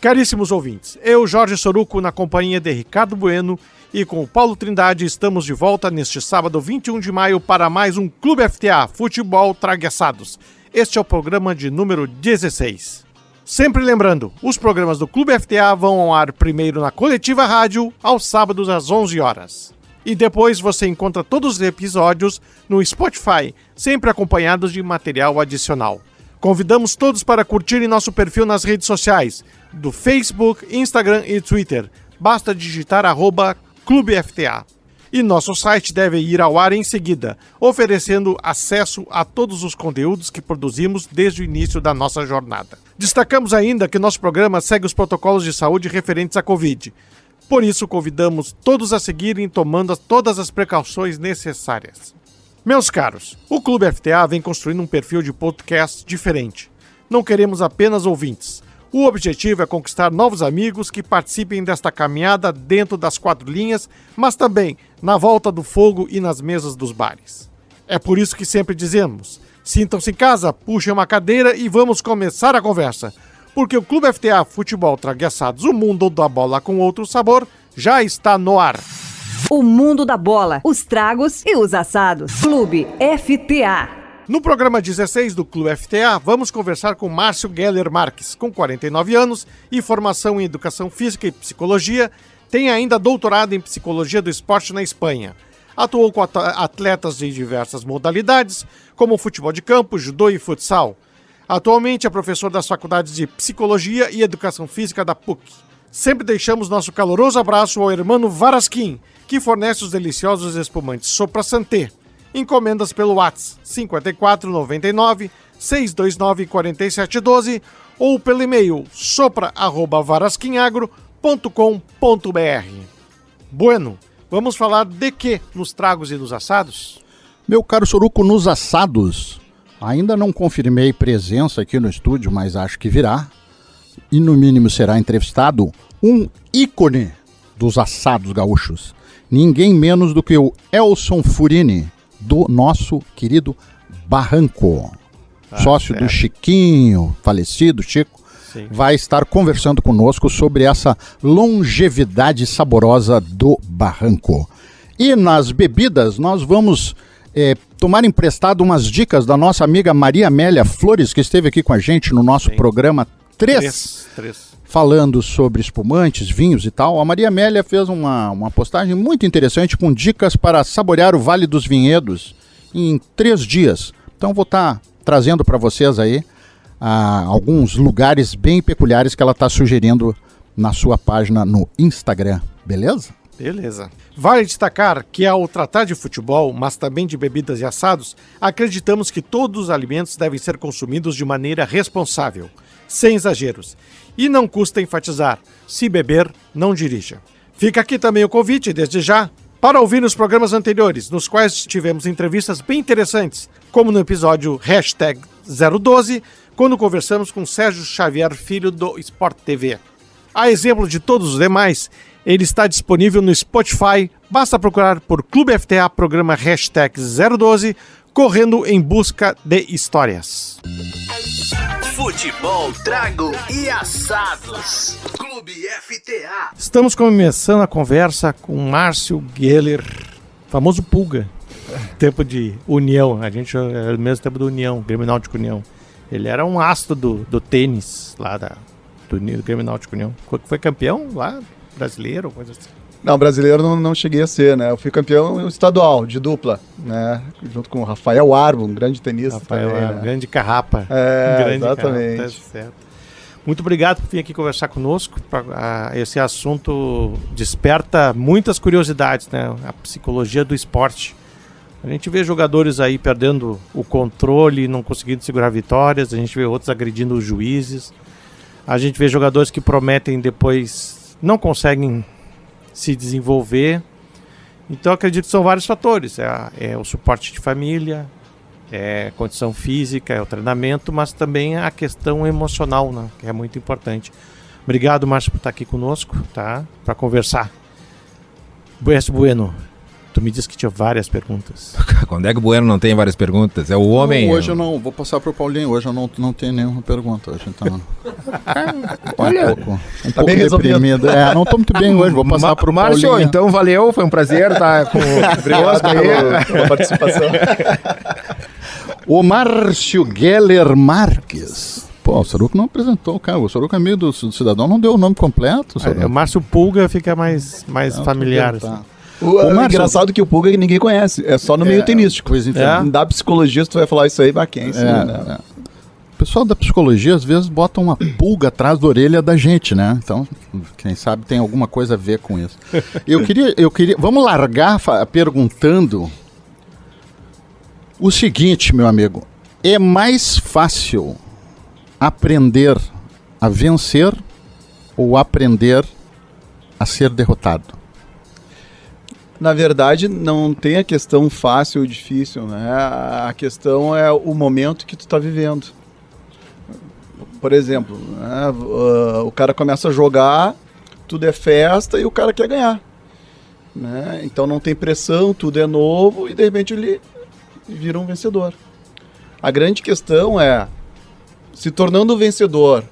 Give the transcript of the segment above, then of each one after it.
Caríssimos ouvintes, eu, Jorge Soruco, na companhia de Ricardo Bueno e com o Paulo Trindade, estamos de volta neste sábado 21 de maio para mais um Clube FTA, Futebol Tragueçados. Este é o programa de número 16. Sempre lembrando, os programas do Clube FTA vão ao ar primeiro na Coletiva Rádio, aos sábados às 11 horas. E depois você encontra todos os episódios no Spotify, sempre acompanhados de material adicional. Convidamos todos para curtirem nosso perfil nas redes sociais, do Facebook, Instagram e Twitter. Basta digitar @ClubeFTA. E nosso site deve ir ao ar em seguida, oferecendo acesso a todos os conteúdos que produzimos desde o início da nossa jornada. Destacamos ainda que nosso programa segue os protocolos de saúde referentes à Covid. Por isso, convidamos todos a seguirem tomando todas as precauções necessárias. Meus caros, o Clube FTA vem construindo um perfil de podcast diferente. Não queremos apenas ouvintes. O objetivo é conquistar novos amigos que participem desta caminhada dentro das quatro linhas, mas também na volta do fogo e nas mesas dos bares. É por isso que sempre dizemos, sintam-se em casa, puxem uma cadeira e vamos começar a conversa. Porque o Clube FTA Futebol Tragueçados, o mundo da bola com outro sabor, já está no ar. O mundo da bola, os tragos e os assados. Clube FTA. No programa 16 do Clube FTA, vamos conversar com Márcio Geller Marques, com 49 anos e formação em Educação Física e Psicologia, tem ainda doutorado em Psicologia do Esporte na Espanha. Atuou com atletas de diversas modalidades, como futebol de campo, judô e futsal. Atualmente é professor das faculdades de Psicologia e Educação Física da PUC. Sempre deixamos nosso caloroso abraço ao hermano Varasquim, que fornece os deliciosos espumantes Sopra Santé. Encomendas pelo WhatsApp 5499 629 4712 ou pelo e-mail sopra@varasquinagro.com.br. Bueno, vamos falar de quê nos tragos e nos assados? Meu caro Soruco, nos assados, ainda não confirmei presença aqui no estúdio, mas acho que virá. E no mínimo será entrevistado um ícone dos assados gaúchos. Ninguém menos do que o Elson Furini, do nosso querido Barranco. Sócio do Chiquinho, falecido Chico, sim, vai estar conversando conosco sobre essa longevidade saborosa do Barranco. E nas bebidas nós vamos tomar emprestado umas dicas da nossa amiga Maria Amélia Flores, que esteve aqui com a gente no nosso programa 3. Falando sobre espumantes, vinhos e tal. A Maria Amélia fez uma postagem muito interessante com dicas para saborear o Vale dos Vinhedos em 3 dias. Então vou estar trazendo para vocês aí alguns lugares bem peculiares que ela está sugerindo na sua página no Instagram, beleza? Beleza. Vale destacar que ao tratar de futebol, mas também de bebidas e assados, acreditamos que todos os alimentos devem ser consumidos de maneira responsável, sem exageros. E não custa enfatizar, se beber, não dirija. Fica aqui também o convite, desde já, para ouvir os programas anteriores, nos quais tivemos entrevistas bem interessantes, como no episódio #012, quando conversamos com Sérgio Xavier Filho do Sport TV. A exemplo de todos os demais, ele está disponível no Spotify, basta procurar por Clube FTA, programa #012, correndo em busca de histórias. Futebol, trago e assados. Clube FTA. Estamos começando a conversa com Márcio Geller, famoso Pulga. Tempo de União, a gente era do mesmo tempo do União, Grêmio Náutico União. Ele era um astro do tênis lá do Grêmio Náutico União. Foi campeão lá, brasileiro, coisa assim. Não, brasileiro não cheguei a ser, né? Eu fui campeão estadual, de dupla, né? Junto com o Rafael Arbo, um grande tenista. Rafael também, Arbo, né? grande carrapa. Grande exatamente. Carrapa, tá certo. Muito obrigado por vir aqui conversar conosco. Esse assunto desperta muitas curiosidades, né? A psicologia do esporte. A gente vê jogadores aí perdendo o controle, não conseguindo segurar vitórias. A gente vê outros agredindo os juízes. A gente vê jogadores que prometem depois não conseguem se desenvolver. Então acredito que são vários fatores. É o suporte de família, é condição física, é o treinamento, mas também a questão emocional, né, que é muito importante. Obrigado, Márcio, por estar aqui conosco, tá? Para conversar. Bueno, tu me disse que tinha várias perguntas. quando é que o Bueno não tem várias perguntas? É o homem... Não, hoje eu não, vou passar pro Paulinho, hoje eu não tenho nenhuma pergunta. Hoje, então, olha, um pouco deprimido. Não tô muito bem hoje, vou passar pro Márcio, Paulinho. então valeu, foi um prazer estar com Obrigado pela participação. O Márcio Geller Marques. Pô, o Soruco não apresentou, cara. O Soruco é amigo do cidadão, não deu o nome completo. O Márcio Pulga fica mais familiar. Tá. O engraçado que o Pulga ninguém conhece, é só no meio tenístico. Da psicologia, se tu vai falar isso aí, vai quem? Né? O pessoal da psicologia às vezes bota uma pulga atrás da orelha da gente, né? Então, quem sabe tem alguma coisa a ver com isso. Eu queria, vamos largar perguntando o seguinte, meu amigo. É mais fácil aprender a vencer ou aprender a ser derrotado? Na verdade, não tem a questão fácil ou difícil, né? A questão é o momento que tu está vivendo. Por exemplo, né? O cara começa a jogar, tudo é festa e o cara quer ganhar. Né? Então não tem pressão, tudo é novo e de repente ele vira um vencedor. A grande questão é, se tornando vencedor,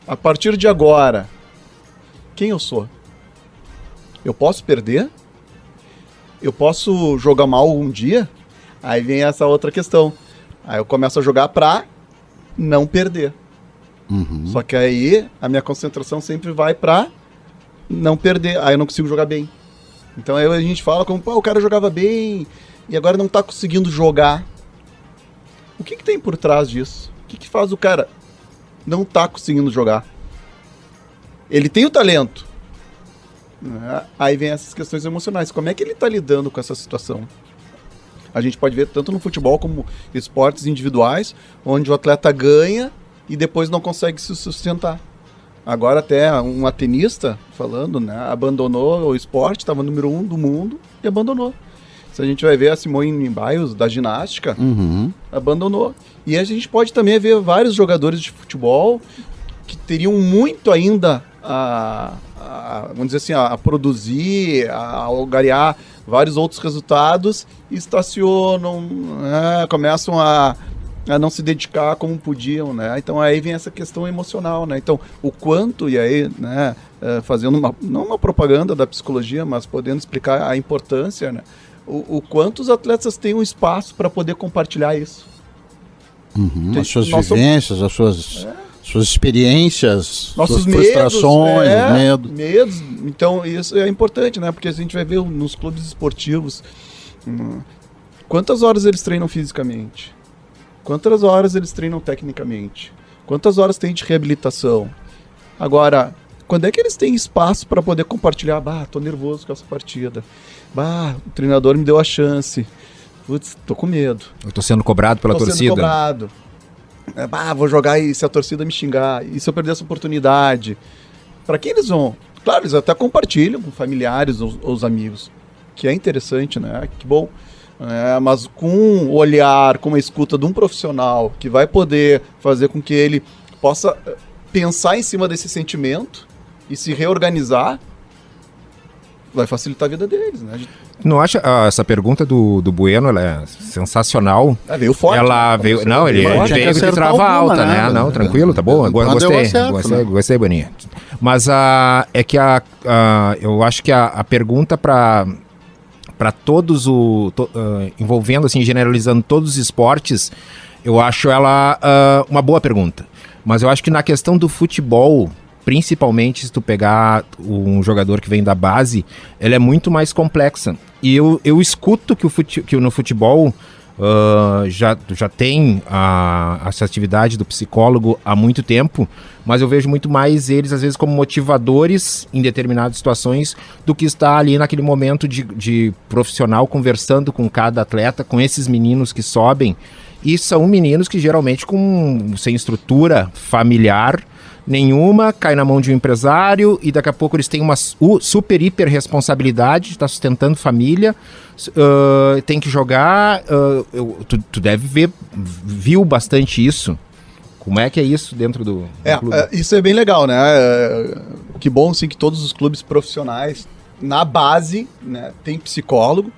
a partir de agora, quem eu sou? Eu posso perder? Eu posso jogar mal um dia? Aí vem essa outra questão. Aí eu começo a jogar pra não perder. Uhum. Só que aí a minha concentração sempre vai pra não perder. Aí eu não consigo jogar bem. Então aí a gente fala como, o cara jogava bem e agora não tá conseguindo jogar. O que tem por trás disso? O que faz o cara não tá conseguindo jogar? Ele tem o talento. Né? Aí vem essas questões emocionais. Como é que ele tá lidando com essa situação? A gente pode ver tanto no futebol como esportes individuais, onde o atleta ganha e depois não consegue se sustentar. Agora até uma tenista, falando, né, abandonou o esporte, estava número 1 do mundo e abandonou. Se a gente vai ver a Simone Biles, da ginástica, abandonou. E a gente pode também ver vários jogadores de futebol que teriam muito ainda vamos dizer assim, a produzir, a algarear vários outros resultados e estacionam, né, começam a não se dedicar como podiam, né? Então aí vem essa questão emocional, né? Então o quanto, e aí, né, fazendo não uma propaganda da psicologia, mas podendo explicar a importância, né? O quanto os atletas têm um espaço para poder compartilhar isso. As suas vivências, as suas experiências, nossos suas frustrações, medos. Então isso é importante, né? Porque a gente vai ver nos clubes esportivos quantas horas eles treinam fisicamente, quantas horas eles treinam tecnicamente, quantas horas tem de reabilitação. Agora, quando é que eles têm espaço para poder compartilhar? Tô nervoso com essa partida. O treinador me deu a chance. Putz, tô com medo. Eu tô sendo cobrado pela torcida. Tô sendo cobrado. Vou jogar e se a torcida me xingar, e se eu perder essa oportunidade? Para quem eles vão? Claro, eles até compartilham com familiares ou os amigos, que é interessante, né? Que bom. Mas com o olhar, com a escuta de um profissional que vai poder fazer com que ele possa pensar em cima desse sentimento e se reorganizar, vai facilitar a vida deles, né? Não acha essa pergunta do Bueno, ela é sensacional. Veio forte. Ela veio, ele veio de trava alta, né? Não, tranquilo, tá bom. Gostei, Boninha. Mas é que eu acho que a pergunta para todos envolvendo assim, generalizando todos os esportes, eu acho ela uma boa pergunta. Mas eu acho que na questão do futebol, principalmente se tu pegar um jogador que vem da base, ela é muito mais complexa. E eu escuto que no futebol já tem essa atividade do psicólogo há muito tempo, mas eu vejo muito mais eles, às vezes, como motivadores em determinadas situações do que estar ali naquele momento de profissional conversando com cada atleta, com esses meninos que sobem. E são meninos que geralmente sem estrutura familiar nenhuma, cai na mão de um empresário e daqui a pouco eles têm uma super hiper responsabilidade de estar sustentando família, tem que jogar, tu viu bastante isso. Como é que é isso dentro do clube? Isso é bem legal, né? Que bom, sim, que todos os clubes profissionais, na base, né, tem psicólogo,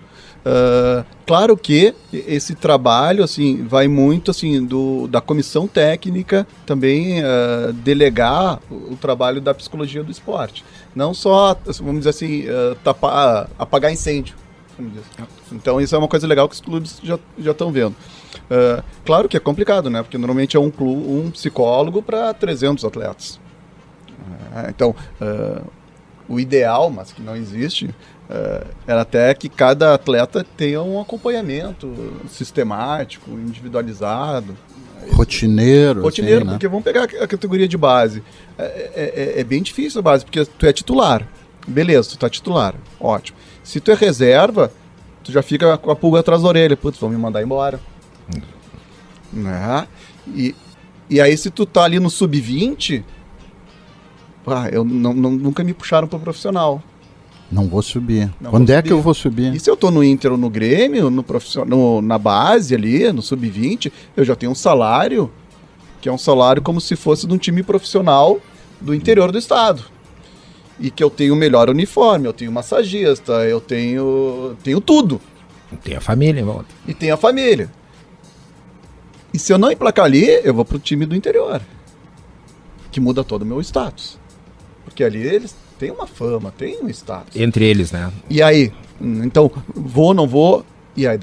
Claro que esse trabalho assim, vai muito assim, da comissão técnica também delegar o trabalho da psicologia do esporte. Não só, vamos dizer assim, apagar incêndio. Então isso é uma coisa legal que os clubes já estão vendo. Claro que é complicado, né? Porque normalmente é um psicólogo para 300 atletas. Então, o ideal, mas que não existe, era até que cada atleta tenha um acompanhamento sistemático, individualizado. Rotineiro, assim, né? Porque vamos pegar a categoria de base. É bem difícil a base, porque tu é titular. Beleza, tu tá titular, ótimo. Se tu é reserva, tu já fica com a pulga atrás da orelha. Putz, vão me mandar embora. Né? E aí se tu tá ali no sub-20, nunca me puxaram pro profissional. Não vou subir. Quando é que eu vou subir? E se eu tô no Inter ou no Grêmio, no profissional, na base ali, no sub-20, eu já tenho um salário, que é um salário como se fosse de um time profissional do interior do estado. E que eu tenho o melhor uniforme, eu tenho massagista, eu tenho tudo. Tem a família em volta. E tem a família. E se eu não emplacar ali, eu vou pro time do interior. Que muda todo o meu status. Porque ali eles têm uma fama, têm um status. Entre eles, né? E aí? Então, vou, não vou? E aí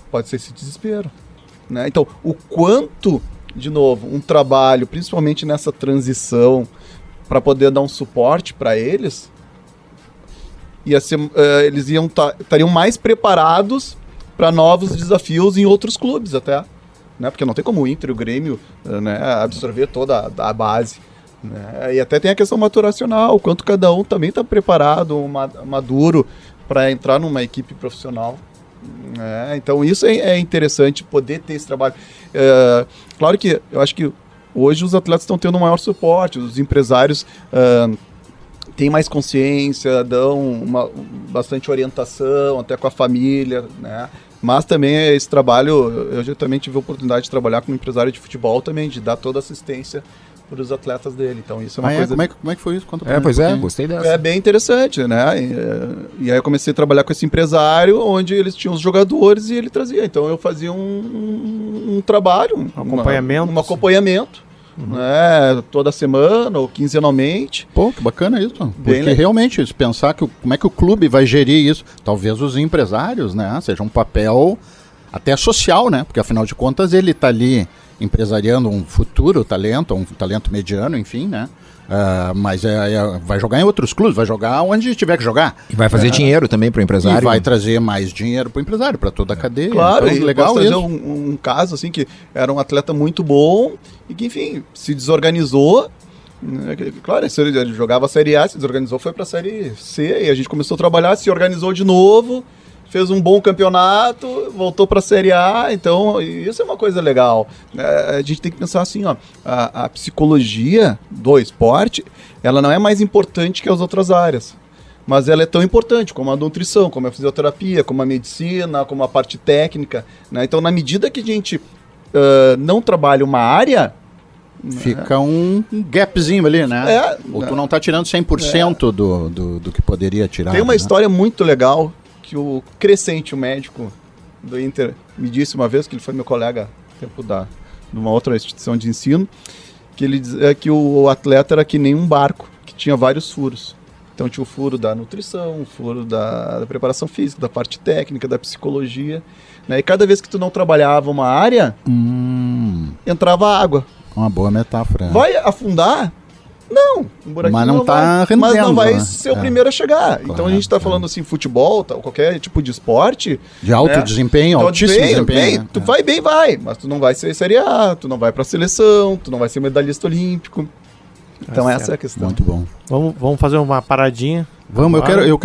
pode ser esse desespero. Né? Então, o quanto, de novo, um trabalho, principalmente nessa transição, para poder dar um suporte para eles, eles estariam mais preparados para novos desafios em outros clubes até, né? Porque não tem como o Inter e o Grêmio, né, absorver toda a base, né? E até tem a questão maturacional, quanto cada um também está preparado, maduro para entrar numa equipe profissional. Então isso é interessante poder ter esse trabalho. Claro que eu acho que hoje os atletas estão tendo um maior suporte, os empresários têm mais consciência, dão bastante orientação, até com a família, né? Mas também esse trabalho, eu já também tive a oportunidade de trabalhar com um empresário de futebol também, de dar toda a assistência para os atletas dele. Então isso é uma coisa... Como é que foi isso? Gostei dessa. É bem interessante, né? E aí eu comecei a trabalhar com esse empresário, onde eles tinham os jogadores e ele trazia. Então eu fazia um trabalho, um acompanhamento. Né, toda semana ou quinzenalmente. Pô, que bacana isso. Porque realmente, se pensar como é que o clube vai gerir isso, talvez os empresários, né, seja um papel até social, né, porque afinal de contas ele está ali empresariando um futuro talento, um talento mediano, enfim, né, mas vai jogar em outros clubes, vai jogar onde tiver que jogar. E vai fazer dinheiro também para o empresário. E vai trazer mais dinheiro para o empresário, para toda a cadeia. Claro, então, e legal posso trazer isso. um caso assim que era um atleta muito bom e que, enfim, se desorganizou. Claro, ele jogava a Série A, se desorganizou, foi para a Série C e a gente começou a trabalhar, se organizou de novo, fez um bom campeonato, voltou para a Série A, então isso é uma coisa legal. A gente tem que pensar assim, ó, a psicologia do esporte, ela não é mais importante que as outras áreas, mas ela é tão importante como a nutrição, como a fisioterapia, como a medicina, como a parte técnica, né? Então, na medida que a gente não trabalha uma área, fica um gapzinho ali, né? Ou tu não tá tirando 100% do que poderia tirar. Tem uma história muito legal que o Crescente, o médico do Inter, me disse uma vez, que ele foi meu colega tempo de uma outra instituição de ensino, que ele dizia que o atleta era que nem um barco, que tinha vários furos. Então tinha o furo da nutrição, o furo da preparação física, da parte técnica, da psicologia, né? E cada vez que tu não trabalhava uma área, entrava água. Uma boa metáfora. Vai afundar? Não, um buraquinho mas não tá rendendo, mas não vai né? ser o primeiro a chegar. Claro, então a gente está falando assim, futebol, qualquer tipo de esporte. De alto desempenho, altíssimo desempenho. Bem, tu vai bem, mas tu não vai ser Série A, tu não vai para a seleção, tu não vai ser medalhista olímpico. Então essa é a questão. Muito bom. Vamos fazer uma paradinha. Vamos, eu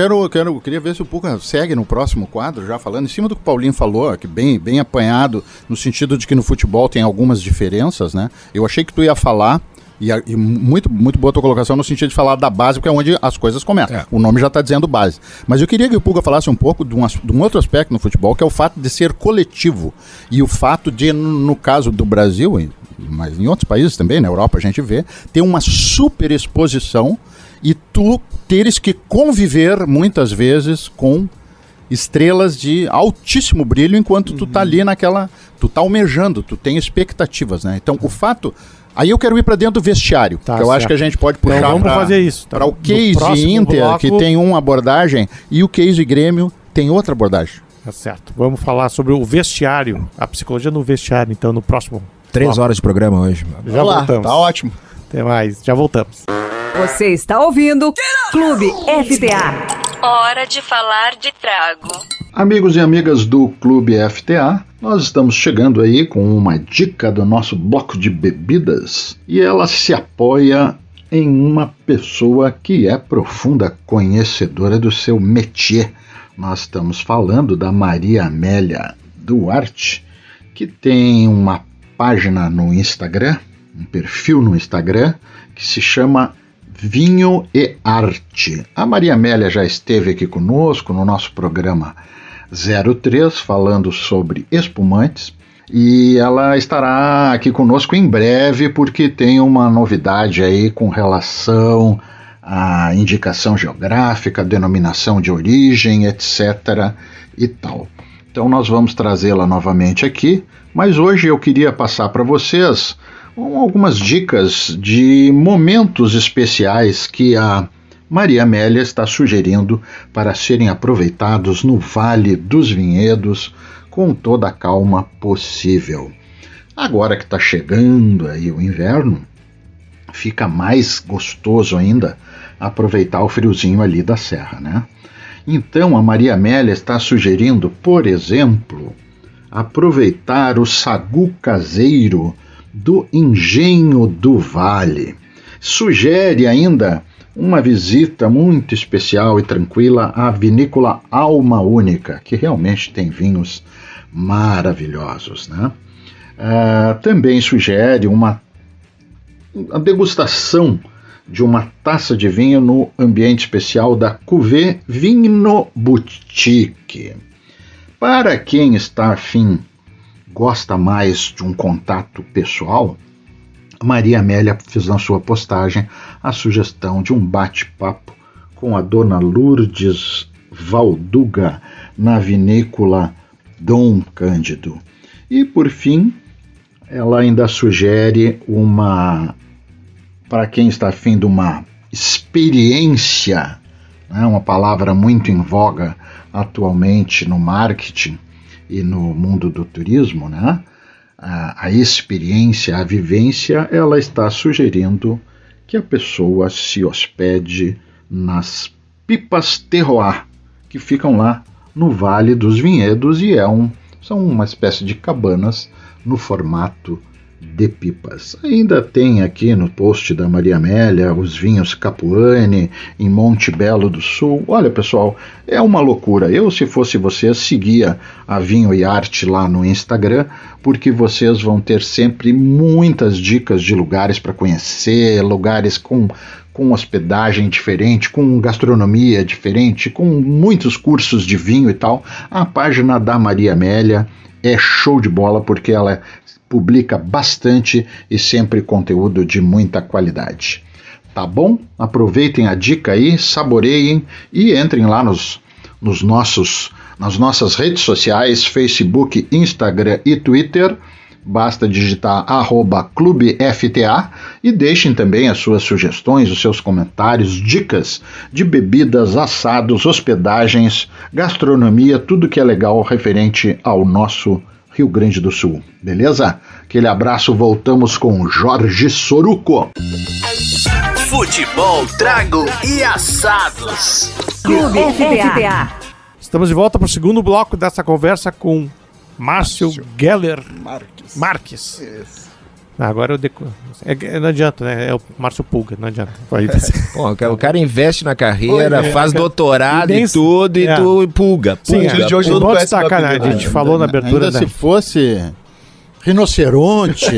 queria ver se o Puca segue no próximo quadro, já falando em cima do que o Paulinho falou, que bem apanhado, no sentido de que no futebol tem algumas diferenças, né? Eu achei que tu ia falar, e muito boa a tua colocação no sentido de falar da base, porque é onde as coisas começam. O nome já está dizendo base. Mas eu queria que o Puga falasse um pouco de um outro aspecto no futebol, que é o fato de ser coletivo. E o fato de, no caso do Brasil, mas em outros países também, na Europa a gente vê, ter uma super exposição e tu teres que conviver muitas vezes com estrelas de altíssimo brilho, enquanto tu tá ali tu tá almejando, tu tem expectativas, né? Então, o fato... Aí eu quero ir para dentro do vestiário, que eu acho que a gente pode puxar para o Case Inter, bloco, que tem uma abordagem, e o Case Grêmio tem outra abordagem. Tá certo. Vamos falar sobre o vestiário, a psicologia no vestiário, então, no próximo 3 horas de programa hoje. Já voltamos. Tá ótimo. Até mais, já voltamos. Você está ouvindo Clube FTA. Hora de falar de trago. Amigos e amigas do Clube FTA, nós estamos chegando aí com uma dica do nosso bloco de bebidas e ela se apoia em uma pessoa que é profunda conhecedora do seu métier. Nós estamos falando da Maria Amélia Duarte, que tem uma página no Instagram, um perfil no Instagram, que se chama Vinho e Arte. A Maria Amélia já esteve aqui conosco no nosso programa 03, falando sobre espumantes, e ela estará aqui conosco em breve, porque tem uma novidade aí com relação à indicação geográfica, denominação de origem, etc. e tal. Então nós vamos trazê-la novamente aqui, mas hoje eu queria passar para vocês algumas dicas de momentos especiais que a Maria Amélia está sugerindo para serem aproveitados no Vale dos Vinhedos com toda a calma possível. Agora que está chegando aí o inverno, fica mais gostoso ainda aproveitar o friozinho ali da serra, né? Então a Maria Amélia está sugerindo, por exemplo, aproveitar o sagu caseiro do Engenho do Vale. Sugere ainda uma visita muito especial e tranquila à vinícola Alma Única, que realmente tem vinhos maravilhosos, né? Também sugere a degustação de uma taça de vinho no ambiente especial da Cuvée Vinho Boutique. Para quem está afim, gosta mais de um contato pessoal, Maria Amélia fez na sua postagem a sugestão de um bate-papo com a dona Lourdes Valduga na vinícola Dom Cândido. E, por fim, ela ainda sugere para quem está afim de uma experiência, né, uma palavra muito em voga atualmente no marketing e no mundo do turismo, né? A experiência, a vivência, ela está sugerindo que a pessoa se hospede nas Pipas Terroir, que ficam lá no Vale dos Vinhedos e são uma espécie de cabanas no formato de pipas. Ainda tem aqui no post da Maria Amélia os vinhos Capuane em Monte Belo do Sul. Olha, pessoal, é uma loucura. Eu, se fosse vocês, seguia a Vinho e Arte lá no Instagram, porque vocês vão ter sempre muitas dicas de lugares para conhecer, lugares com hospedagem diferente, com gastronomia diferente, com muitos cursos de vinho e tal. A página da Maria Amélia é show de bola, porque ela publica bastante e sempre conteúdo de muita qualidade. Tá bom? Aproveitem a dica aí, saboreiem e entrem lá nas nossas redes sociais, Facebook, Instagram e Twitter. Basta digitar @clubefta e deixem também as suas sugestões, os seus comentários, dicas de bebidas, assados, hospedagens, gastronomia, tudo que é legal referente ao nosso Rio Grande do Sul. Beleza? Aquele abraço, voltamos com Jorge Soruco. Futebol, trago e assados. Clube FTA. Estamos de volta para o segundo bloco dessa conversa com Márcio Geller Marques. Agora eu não adianta, né? É o Márcio Pulga, não adianta. Pô, o cara investe na carreira, faz doutorado e tudo, e tu pulga. Sim, de hoje não destacar, né? A gente falou na abertura. Ainda se fosse rinoceronte,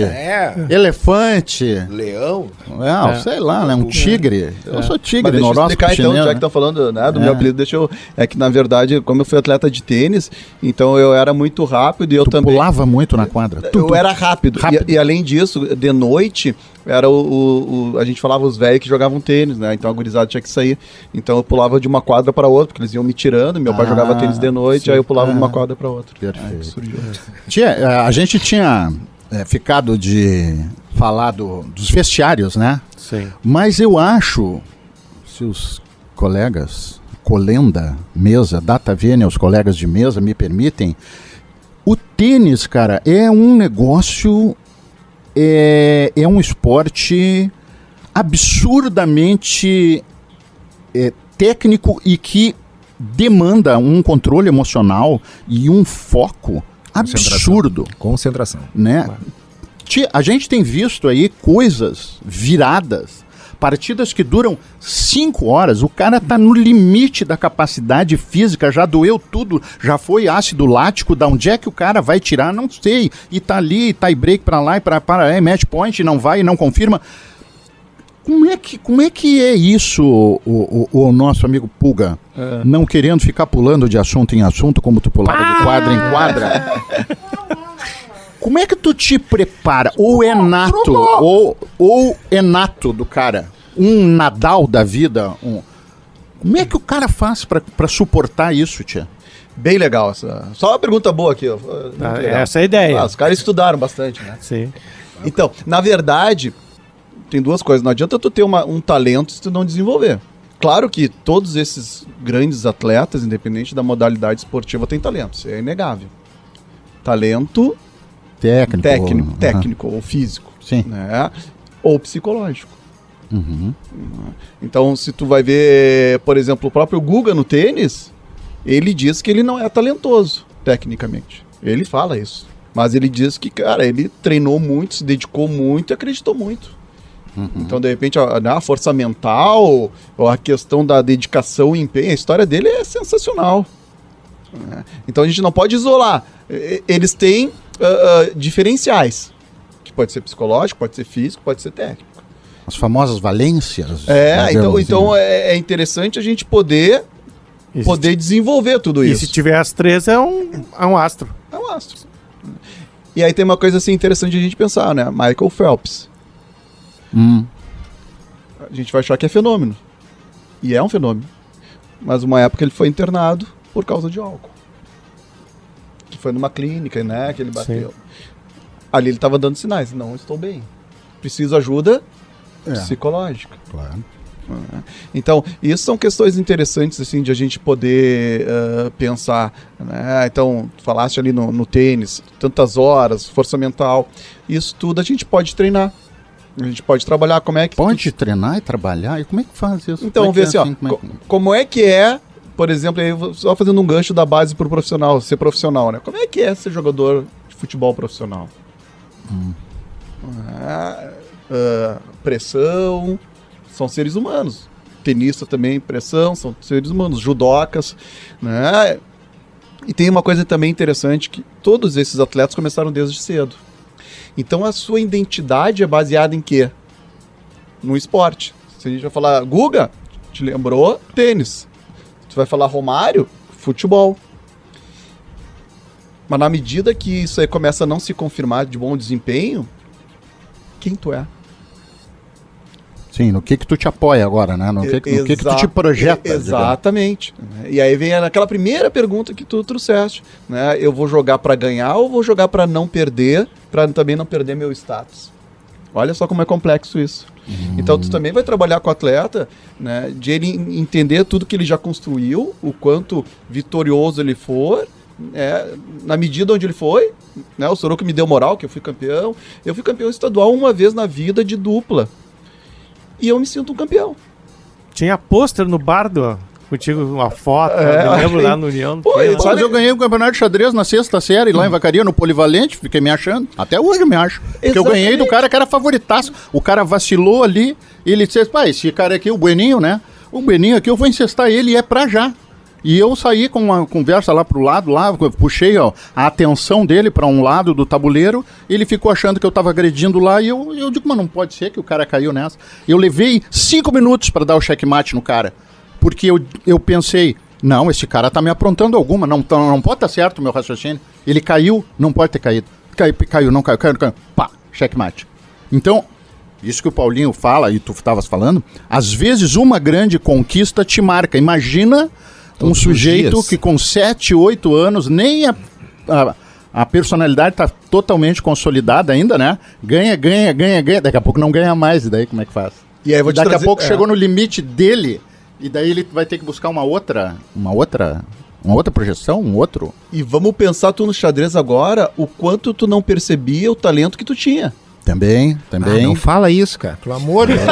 elefante, leão, sei lá, né? Um tigre. Eu sou tigre, no horóscopo chinês. Então, já que estão falando, né, do meu apelido, é que na verdade, como eu fui atleta de tênis, então eu era muito rápido e eu também pulava muito na quadra. Eu era rápido. E além disso, de noite, era a gente falava os velhos que jogavam tênis, né? Então a gurizada tinha que sair. Então eu pulava de uma quadra para outra, porque eles iam me tirando. Meu pai jogava tênis de noite, aí eu pulava de uma quadra para outra. Perfeito. A gente tinha ficado de falar dos vestiários, né? Sim. Mas eu acho, se os colegas, Colenda, mesa, Data Vênia, os colegas de mesa me permitem, o tênis, cara, é um negócio, é um esporte absurdamente técnico e que demanda um controle emocional e um foco absurdo. Concentração. Né? A gente tem visto aí coisas viradas, partidas que duram 5 horas, o cara tá no limite da capacidade física, já doeu tudo, já foi ácido lático, da onde é que o cara vai tirar, não sei, e tá ali, tie break pra lá e para match point, não vai, não confirma. Como é que é isso, o nosso amigo Pulga, não querendo ficar pulando de assunto em assunto, como tu pulava de quadra em quadra? Como é que tu te prepara? Ou é nato, ou é nato do cara? Um Nadal da vida? Como é que o cara faz pra suportar isso, tia? Bem legal. Só uma pergunta boa aqui. Ó. Essa é a ideia. Os caras estudaram bastante, né? Sim. Então, na verdade, tem duas coisas. Não adianta tu ter um talento se tu não desenvolver. Claro que todos esses grandes atletas, independente da modalidade esportiva, têm talento. Isso é inegável. Talento... Técnico ou físico. Sim. Né? Ou psicológico. Então, se tu vai ver, por exemplo, o próprio Guga no tênis, ele diz que ele não é talentoso, tecnicamente. Ele fala isso. Mas ele diz que, cara, ele treinou muito, se dedicou muito e acreditou muito. Então, de repente, a força mental, ou a questão da dedicação e empenho, a história dele é sensacional. Então, a gente não pode isolar. Eles têm diferenciais, que pode ser psicológico, pode ser físico, pode ser técnico. As famosas valências. Então é interessante a gente poder desenvolver tudo isso. E se tiver as três, é um astro. É um astro. E aí tem uma coisa assim interessante a gente pensar, né? Michael Phelps. A gente vai achar que é fenômeno. E é um fenômeno. Mas uma época ele foi internado por causa de álcool. Que foi numa clínica, né? Que ele bateu. Sim. Ali ele estava dando sinais. Não estou bem. Preciso ajuda psicológica. Claro. Então, isso são questões interessantes assim, de a gente poder pensar. Né? Então, falaste ali no tênis, tantas horas, força mental. Isso tudo a gente pode treinar. A gente pode trabalhar. Como é que pode treinar e trabalhar? E como é que faz isso? Então, vamos ver assim, como é que é, por exemplo, só fazendo um gancho da base para o profissional, ser profissional, né? Como é que é ser jogador de futebol profissional? Pressão, são seres humanos. Tenista também, pressão, são seres humanos. Judocas, né? E tem uma coisa também interessante, que todos esses atletas começaram desde cedo. Então a sua identidade é baseada em quê? No esporte. Se a gente vai falar Guga, te lembrou tênis. Se vai falar Romário, futebol. Mas na medida que isso aí começa a não se confirmar de bom desempenho, quem tu é? Sim, no que tu te apoia agora, né? No que tu te projeta. Exatamente. E aí vem aquela primeira pergunta que tu trouxeste, né? Eu vou jogar para ganhar ou vou jogar para não perder, para também não perder meu status? Olha só como é complexo isso. Então tu também vai trabalhar com o atleta, né? De ele entender tudo que ele já construiu, o quanto vitorioso ele for, na medida onde ele foi, né? O Soroco me deu moral, que eu fui campeão. Eu fui campeão estadual uma vez na vida de dupla. E eu me sinto um campeão. Tinha pôster no bar contigo, uma foto, eu lembro lá no União. Mas eu ganhei o campeonato de xadrez na 6ª série, lá em Vacaria, no Polivalente, fiquei me achando. Até hoje eu me acho. Porque eu ganhei do cara que era favoritaço. O cara vacilou ali, ele disse, esse cara aqui, o Bueninho, né? O Bueninho aqui, eu vou incestar ele e é pra já. E eu saí com uma conversa lá pro lado, puxei a atenção dele para um lado do tabuleiro, ele ficou achando que eu tava agredindo lá, e eu digo, mas não pode ser que o cara caiu nessa. Eu levei 5 minutos para dar o checkmate no cara, porque eu pensei, não, esse cara tá me aprontando alguma, não pode estar certo o meu raciocínio. Ele caiu, não pode ter caído. Caiu, não caiu, pá, checkmate. Então, isso que o Paulinho fala, e tu estavas falando, às vezes uma grande conquista te marca. Imagina um sujeito que com 7, 8 anos, nem a personalidade está totalmente consolidada ainda, né? Ganha. Daqui a pouco não ganha mais, e daí como é que faz? E aí daqui a pouco chegou no limite dele, e daí ele vai ter que buscar uma outra projeção, um outro. E vamos pensar tu no xadrez agora, o quanto tu não percebia o talento que tu tinha. Também. Não fala isso, cara. Pelo amor de Deus.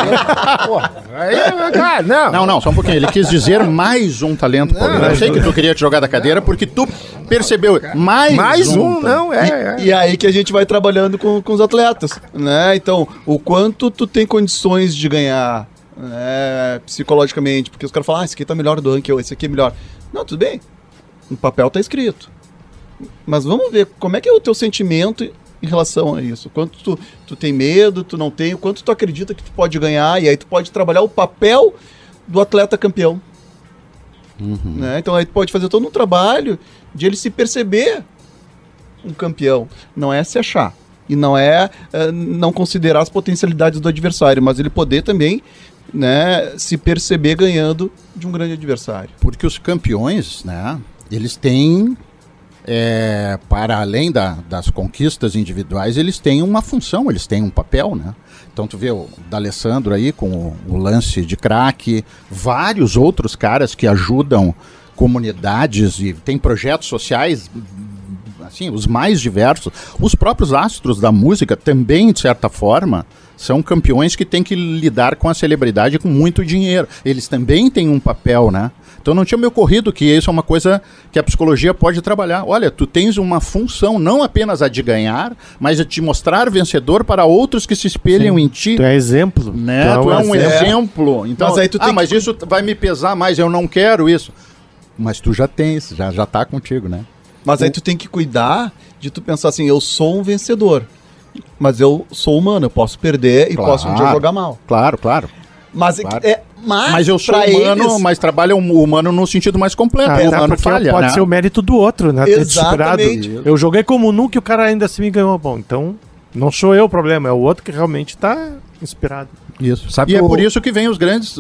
Cara, Não, só um pouquinho. Ele quis dizer mais um talento. Eu sei que tu queria te jogar da cadeira porque tu percebeu mais um. Não, E aí que a gente vai trabalhando com os atletas, né? Então, o quanto tu tem condições de ganhar, né, psicologicamente, porque os caras falam, esse aqui tá melhor do ranking, esse aqui é melhor. Não, tudo bem. No papel tá escrito. Mas vamos ver como é que é o teu sentimento em relação a isso. Quanto tu tem medo, tu não tem, o quanto tu acredita que tu pode ganhar, e aí tu pode trabalhar o papel do atleta campeão. Né? Então aí tu pode fazer todo um trabalho de ele se perceber um campeão. Não é se achar. E não é não considerar as potencialidades do adversário, mas ele poder também, né, se perceber ganhando de um grande adversário. Porque os campeões, né, eles têm... para além das conquistas individuais, eles têm uma função, eles têm um papel, né? Então tu vê o D'Alessandro aí com o lance de craque, vários outros caras que ajudam comunidades e tem projetos sociais, assim, os mais diversos. Os próprios astros da música também, de certa forma, são campeões que têm que lidar com a celebridade com muito dinheiro. Eles também têm um papel, né? Então não tinha me ocorrido que isso é uma coisa que a psicologia pode trabalhar. Olha, tu tens uma função, não apenas a de ganhar, mas a te mostrar vencedor para outros que se espelham em ti. Tu é exemplo. Né? Tu é um exemplo. Então, mas aí tu tem mas isso vai me pesar mais, eu não quero isso. Mas tu já tens, já tá contigo, né? Mas aí tu tem que cuidar de tu pensar assim, eu sou um vencedor, mas eu sou humano, eu posso perder e posso um dia jogar mal. Claro. Mas eu sou humano, eles... mas trabalho o humano no sentido mais completo. O humano falha, pode né? ser o mérito do outro, né? Exatamente. Eu joguei como nunca e o cara ainda assim me ganhou. Bom, então não sou eu o problema, é o outro que realmente tá inspirado. Isso. Sabe é por isso que vem os grandes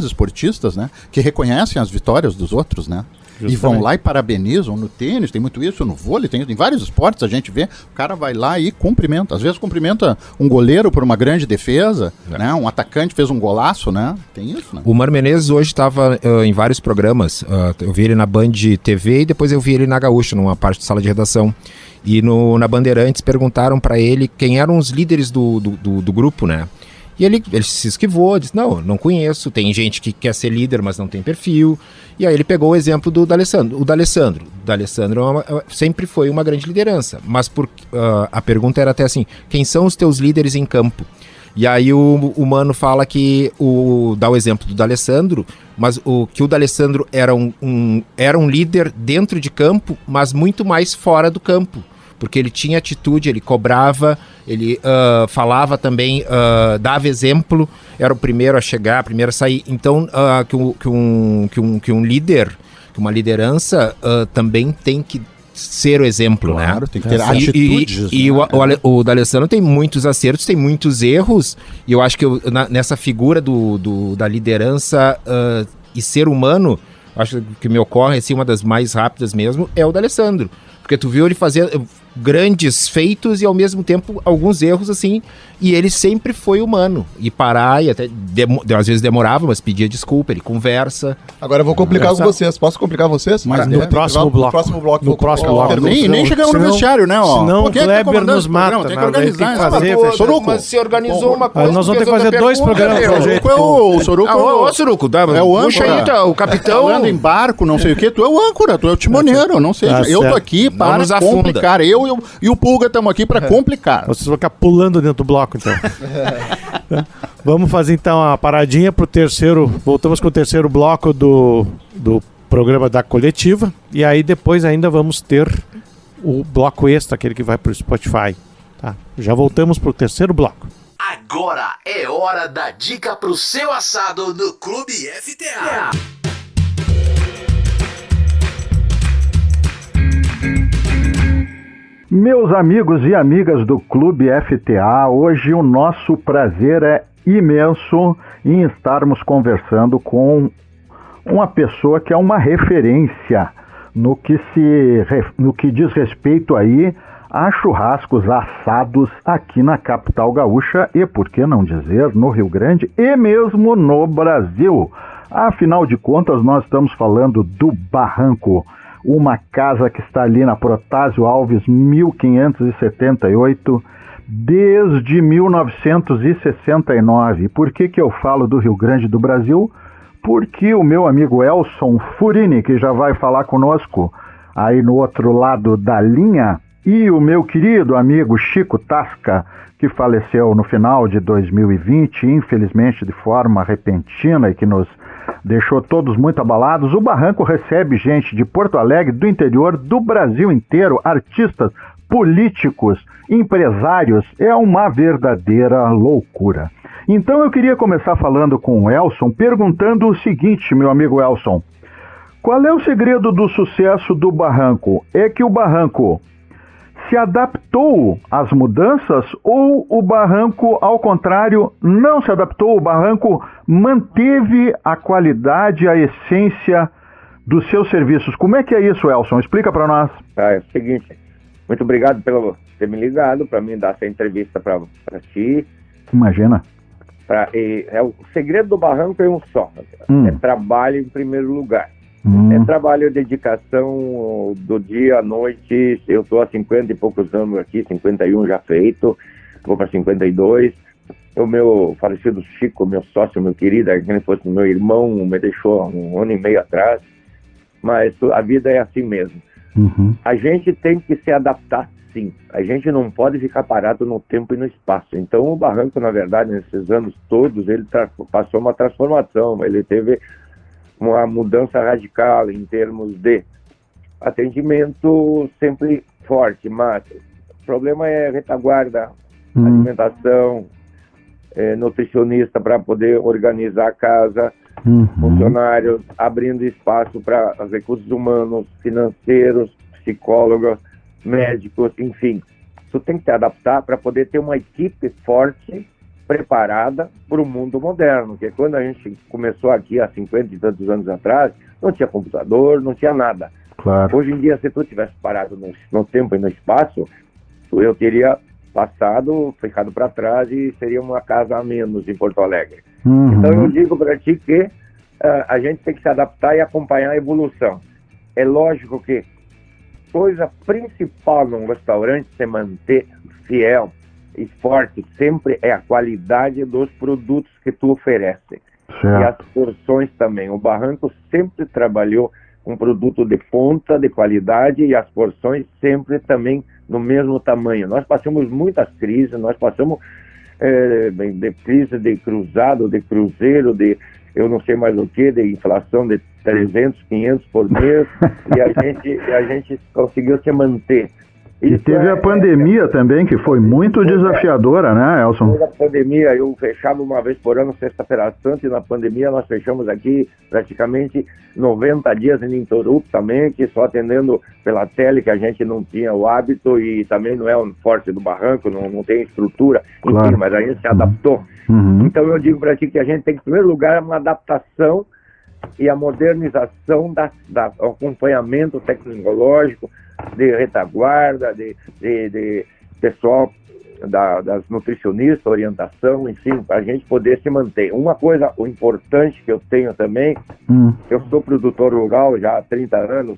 esportistas, né? Que reconhecem as vitórias dos outros, né? Justamente. E vão lá e parabenizam no tênis, tem muito isso, no vôlei, tem em vários esportes a gente vê, o cara vai lá e cumprimenta. Às vezes cumprimenta um goleiro por uma grande defesa, né? Um atacante fez um golaço, né? Tem isso, né? O Mano Menezes hoje estava em vários programas, eu vi ele na Band TV e depois eu vi ele na Gaúcha, numa parte de sala de redação. E na Bandeirantes perguntaram para ele quem eram os líderes do grupo, né? E ele se esquivou, disse, não conheço, tem gente que quer ser líder, mas não tem perfil. E aí ele pegou o exemplo do D'Alessandro. O D'Alessandro sempre foi uma grande liderança, mas a pergunta era até assim, quem são os teus líderes em campo? E aí o Mano fala que, dá o exemplo do D'Alessandro, mas que o D'Alessandro era um líder dentro de campo, mas muito mais fora do campo. Porque ele tinha atitude, ele cobrava, ele falava também, dava exemplo, era o primeiro a chegar, o primeiro a sair. Então, que um líder, que uma liderança também tem que ser o exemplo, né? Claro, tem que ter atitudes. E o D'Alessandro tem muitos acertos, tem muitos erros, e eu acho que nessa figura da liderança e ser humano, acho que me ocorre, assim, uma das mais rápidas mesmo, é o D'Alessandro. Porque tu viu ele fazer grandes feitos e ao mesmo tempo alguns erros, assim, e ele sempre foi humano. E parar, e até às vezes demorava, mas pedia desculpa, ele conversa. Agora eu vou complicar com vocês. Posso complicar vocês? Mas no próximo bloco. No próximo bloco. Nem chegamos no vestiário, né? Senão o Kleber nos mata. Tem que organizar. Soruco. Mas se organizou uma coisa... Nós vamos ter que fazer 2 programas. O Soruco... Ô, Soruco, é o âncora. O capitão... Falando em barco, não sei o quê, tu é o âncora, tu é o timoneiro, não sei. Eu tô aqui para complicar. Eu e o Pulga estamos aqui para complicar. Vocês vão ficar pulando dentro do bloco, então. Vamos fazer, então, a paradinha pro terceiro... Voltamos com o terceiro bloco do programa da coletiva. E aí, depois, ainda vamos ter o bloco extra, aquele que vai pro Spotify. Tá? Já voltamos pro terceiro bloco. Agora é hora da dica pro seu assado no Clube FTA. Meus amigos e amigas do Clube FTA, hoje o nosso prazer é imenso em estarmos conversando com uma pessoa que é uma referência no que diz respeito aí a churrascos assados aqui na capital gaúcha e, por que não dizer, no Rio Grande e mesmo no Brasil. Afinal de contas, nós estamos falando do Barranco, uma casa que está ali na Protásio Alves, 1578, desde 1969. Por que eu falo do Rio Grande do Brasil? Porque o meu amigo Elson Furini, que já vai falar conosco aí no outro lado da linha, e o meu querido amigo Chico Tasca, que faleceu no final de 2020, infelizmente de forma repentina e que nos deixou todos muito abalados. O Barranco recebe gente de Porto Alegre, do interior, do Brasil inteiro, artistas, políticos, empresários. É uma verdadeira loucura. Então eu queria começar falando com o Elson, perguntando o seguinte, meu amigo Elson. Qual é o segredo do sucesso do Barranco? É que o Barranco se adaptou às mudanças ou o Barranco, ao contrário, não se adaptou? O Barranco manteve a qualidade, a essência dos seus serviços. Como é que é isso, Elson? Explica para nós. É o seguinte, muito obrigado por ter me ligado, para mim dar essa entrevista para ti. Imagina. O segredo do Barranco é um só, é trabalho em primeiro lugar. É trabalho, dedicação do dia à noite. Eu estou há 50 e poucos anos aqui, 51 já feito, vou para 52. O meu falecido Chico, meu sócio, meu querido, que ele fosse meu irmão, me deixou 1 ano e meio atrás, mas a vida é assim mesmo. A gente tem que se adaptar, sim. A gente não pode ficar parado no tempo e no espaço. Então o Barranco, na verdade, nesses anos todos, ele passou uma transformação, ele teve uma mudança radical em termos de atendimento sempre forte, mas o problema é retaguarda, alimentação, nutricionista para poder organizar a casa, funcionários, abrindo espaço para recursos humanos, financeiros, psicólogos, médicos, enfim. Tu tem que te adaptar para poder ter uma equipe forte, preparada para o mundo moderno, que quando a gente começou aqui há 50 e tantos anos atrás, não tinha computador, não tinha nada. Claro. Hoje em dia, se tu tivesse parado no tempo e no espaço, eu teria ficado para trás e seria uma casa a menos em Porto Alegre. Então eu digo para ti que a gente tem que se adaptar e acompanhar a evolução. É lógico que coisa principal num restaurante se manter fiel e forte sempre é a qualidade dos produtos que tu oferece. Certo. E as porções também. O Barranco sempre trabalhou com produto de ponta, de qualidade, e as porções sempre também no mesmo tamanho. Nós passamos muitas crises, nós passamos de crise de cruzado, de cruzeiro, de eu não sei mais o que, de inflação de 300, 500 por mês, e a gente conseguiu se manter. E teve a pandemia também, que foi muito desafiadora, né, Elson? Na pandemia, eu fechava uma vez por ano, Sexta-feira Santa, e na pandemia nós fechamos aqui praticamente 90 dias ininterruptamente, só atendendo pela tele, que a gente não tinha o hábito, e também não é o forte do Barranco, não tem estrutura, claro. Enfim, mas a gente se adaptou. Então eu digo para ti que a gente tem, em primeiro lugar, uma adaptação e a modernização do acompanhamento tecnológico, de retaguarda, de pessoal, das nutricionistas, orientação, enfim, para a gente poder se manter. Uma coisa importante que eu tenho também, eu sou produtor rural já há 30 anos,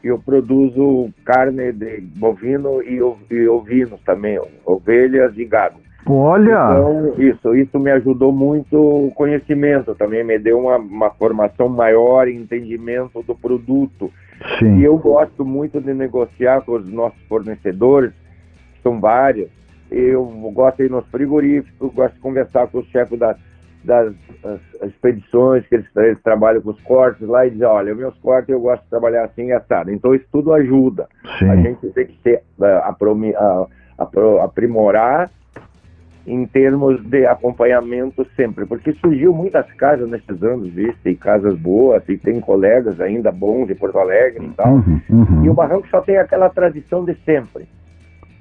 e eu produzo carne de bovino e ovinos também, ovelhas e gado. Olha! Então, isso me ajudou muito, o conhecimento também, me deu uma formação maior em entendimento do produto. Sim. E eu gosto muito de negociar com os nossos fornecedores, que são vários. Eu gosto de ir nos frigoríficos, gosto de conversar com os chefes das expedições, que eles trabalham com os cortes lá, e dizer, olha, meus cortes eu gosto de trabalhar assim e assado. Então isso tudo ajuda. Sim. A gente tem que se aprimorar em termos de acompanhamento sempre, porque surgiu muitas casas nesses anos, e casas boas, e tem colegas ainda bons de Porto Alegre e tal, e o Barranco só tem aquela tradição de sempre.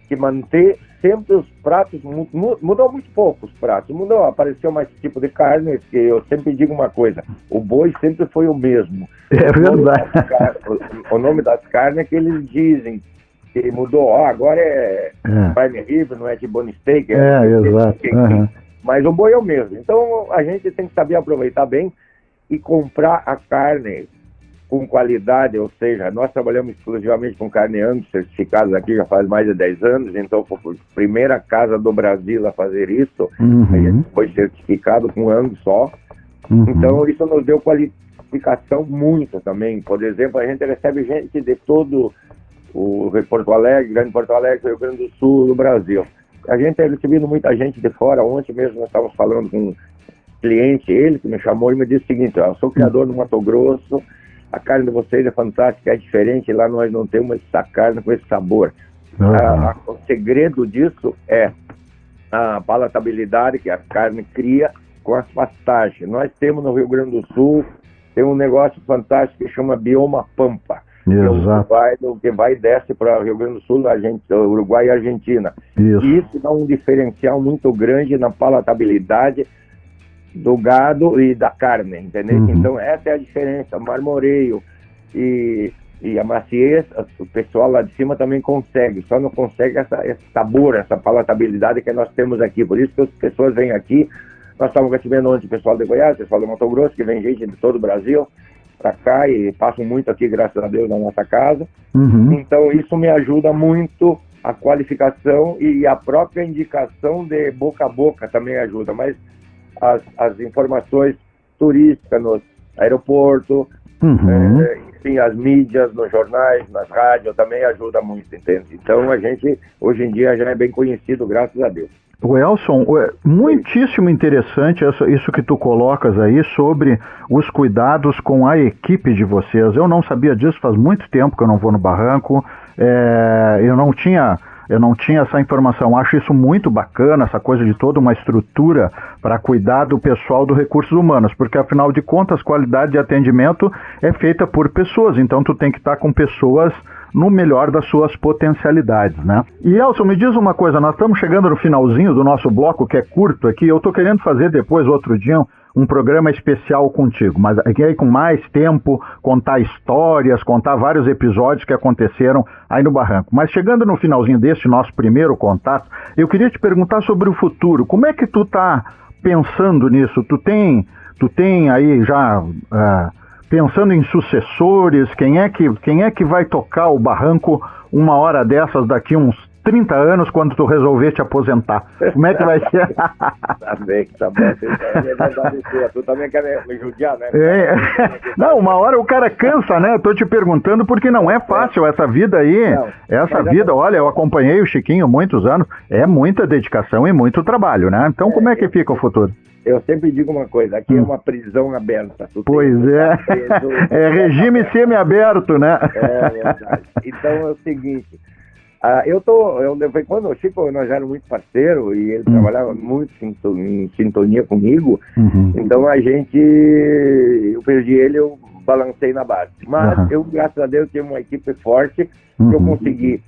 que manter sempre os pratos, mudou muito pouco os pratos, apareceu mais tipo de carne, que eu sempre digo uma coisa, o boi sempre foi o mesmo. É verdade. O nome das carnes é que eles dizem que mudou, agora é prime rib, não é de bone steak. Exato. Mas o boi é o mesmo. Então a gente tem que saber aproveitar bem e comprar a carne com qualidade, ou seja, nós trabalhamos exclusivamente com carne Angus, certificados aqui já faz mais de 10 anos, então foi a primeira casa do Brasil a fazer isso, a gente foi certificado com Angus só, então isso nos deu qualificação muito também. Por exemplo, a gente recebe gente de todo o Porto Alegre, Grande Porto Alegre, Rio Grande do Sul, do Brasil. A gente tem recebido muita gente de fora. Ontem mesmo nós estávamos falando com um cliente, ele que me chamou e me disse o seguinte: eu sou criador no Mato Grosso, a carne de vocês é fantástica, é diferente, lá nós não temos essa carne com esse sabor. O segredo disso é a palatabilidade que a carne cria com as pastagens. Nós temos no Rio Grande do Sul, tem um negócio fantástico que chama bioma pampa. Exato. Que vai e desce para o Rio Grande do Sul, Uruguai e Argentina. E isso dá um diferencial muito grande na palatabilidade do gado e da carne, entendeu? Então essa é a diferença, marmoreio e a maciez, o pessoal lá de cima também consegue, só não consegue esse sabor, essa palatabilidade que nós temos aqui. Por isso que as pessoas vêm aqui. Nós estamos recebendo ontem o pessoal de Goiás, o pessoal do Mato Grosso, que vem gente de todo o Brasil para cá e passam muito aqui, graças a Deus, na nossa casa. Então isso me ajuda muito, a qualificação e a própria indicação de boca a boca também ajuda, mas as informações turísticas no aeroporto, enfim, as mídias, nos jornais, nas rádios, também ajuda muito, entende? Então a gente, hoje em dia, já é bem conhecido, graças a Deus. O Elson, muitíssimo interessante isso que tu colocas aí sobre os cuidados com a equipe de vocês. Eu não sabia disso, faz muito tempo que eu não vou no barranco, eu não tinha essa informação. Acho isso muito bacana, essa coisa de toda uma estrutura para cuidar do pessoal do Recursos Humanos, porque afinal de contas, qualidade de atendimento é feita por pessoas, então tu tem que estar com pessoas no melhor das suas potencialidades, né? E Elson, me diz uma coisa, nós estamos chegando no finalzinho do nosso bloco, que é curto aqui, eu tô querendo fazer depois, outro dia, um programa especial contigo, mas aí com mais tempo, contar histórias, contar vários episódios que aconteceram aí no barranco. Mas chegando no finalzinho desse nosso primeiro contato, eu queria te perguntar sobre o futuro. Como é que tu tá pensando nisso? Tu tem aí já pensando em sucessores? Quem é que vai tocar o barranco uma hora dessas daqui uns 30 anos, quando tu resolver te aposentar? Como é que vai ser? Tá bem. Tu também quer me judiar, né? Não, uma hora o cara cansa, né? Tô te perguntando porque não é fácil essa vida aí. Olha, eu acompanhei o Chiquinho muitos anos, é muita dedicação e muito trabalho, né? Então como é que fica o futuro? Eu sempre digo uma coisa, aqui é uma prisão aberta. Pois é, é regime semi-aberto, né? É verdade. Então é o seguinte, quando o Chico, nós éramos muito parceiros e ele trabalhava muito em sintonia comigo, então eu perdi ele, eu balancei na base. Mas eu, graças a Deus, tenho uma equipe forte, que eu consegui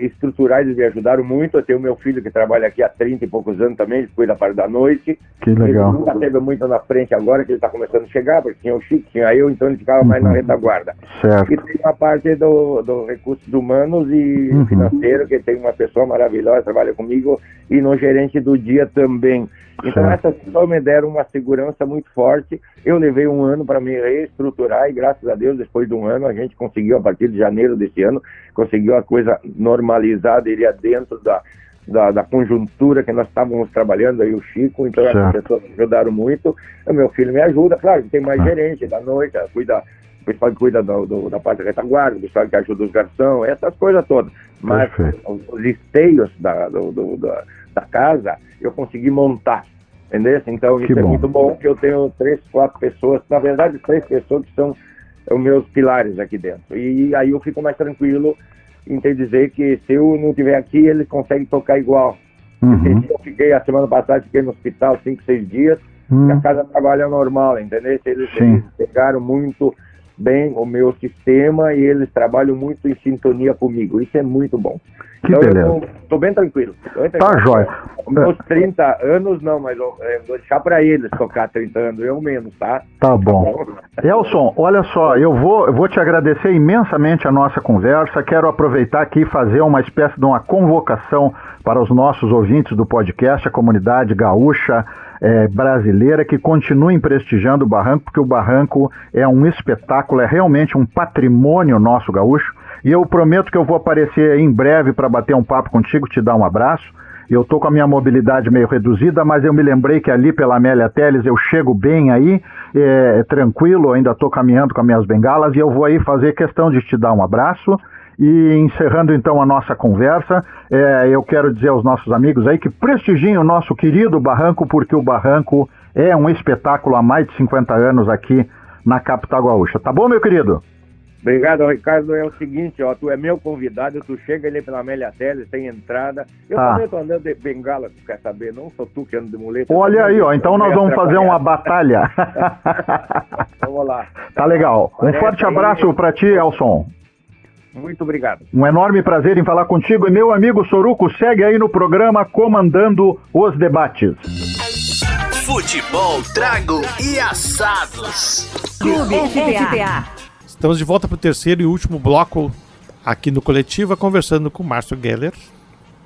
estruturar, eles me ajudaram muito. Eu tenho meu filho que trabalha aqui há 30 e poucos anos também, ele cuida da parte da noite. Que legal. Ele nunca teve muito na frente agora, que ele está começando a chegar, porque tinha o Chico, tinha eu, então ele ficava mais na retaguarda. Certo. E tem a parte do recursos humanos e financeiro, que tem uma pessoa maravilhosa, trabalha comigo, e no gerente do dia também. Então essas pessoas me deram uma segurança muito forte. Eu levei um ano para me reestruturar e graças a Deus, depois de um ano, a gente conseguiu, a partir de janeiro desse ano, conseguiu a coisa normalizada, iria dentro da conjuntura que nós estávamos trabalhando, aí o Chico. Então essas pessoas me ajudaram muito. O meu filho me ajuda, claro, tem mais gerente da noite, o pessoal que cuida da parte da retaguarda, o pessoal que ajuda os garçons, essas coisas todas. Mas os esteios da casa, eu consegui montar, entendeu? Então isso é muito bom, que eu tenho 3, 4 pessoas, na verdade 3 pessoas que são os meus pilares aqui dentro. E aí eu fico mais tranquilo em dizer que se eu não estiver aqui, eles conseguem tocar igual. Eu fiquei, a semana passada, fiquei no hospital 5, 6 dias, e a casa trabalha normal, entendeu? Eles pegaram muito bem o meu sistema e eles trabalham muito em sintonia comigo. Isso é muito bom. Que então beleza. eu tô bem tranquilo. Tá, jóia. Meus 30 anos não, mas eu vou deixar para eles tocar 30 anos, eu menos, tá? Tá bom. Elson, olha só, eu vou te agradecer imensamente a nossa conversa. Quero aproveitar aqui e fazer uma espécie de uma convocação para os nossos ouvintes do podcast, a comunidade gaúcha brasileira, que continuem prestigiando o Barranco, porque o Barranco é um espetáculo, é realmente um patrimônio nosso gaúcho. E eu prometo que eu vou aparecer em breve para bater um papo contigo, te dar um abraço. Eu tô com a minha mobilidade meio reduzida, mas eu me lembrei que ali pela Amélia Teles eu chego bem aí, tranquilo, ainda tô caminhando com as minhas bengalas e eu vou aí fazer questão de te dar um abraço. E encerrando então a nossa conversa, eu quero dizer aos nossos amigos aí que prestigiem o nosso querido Barranco, porque o Barranco é um espetáculo há mais de 50 anos aqui na capital gaúcha. Tá bom, meu querido? Obrigado, Ricardo. É o seguinte, ó, tu é meu convidado, tu chega ali pela Amélia Teles, tem entrada. Eu também tô andando de bengala, tu quer saber? Não sou tu que anda de muleta. Olha aí, ó, então nós vamos fazer uma batalha. Vamos lá. Tá legal. Um forte abraço pra ti, Elson. Muito obrigado. Um enorme prazer em falar contigo. E meu amigo Soruco, segue aí no programa comandando os debates. Futebol, trago e assados. Clube FTA. Estamos de volta para o terceiro e último bloco aqui no Coletiva, conversando com o Márcio Geller.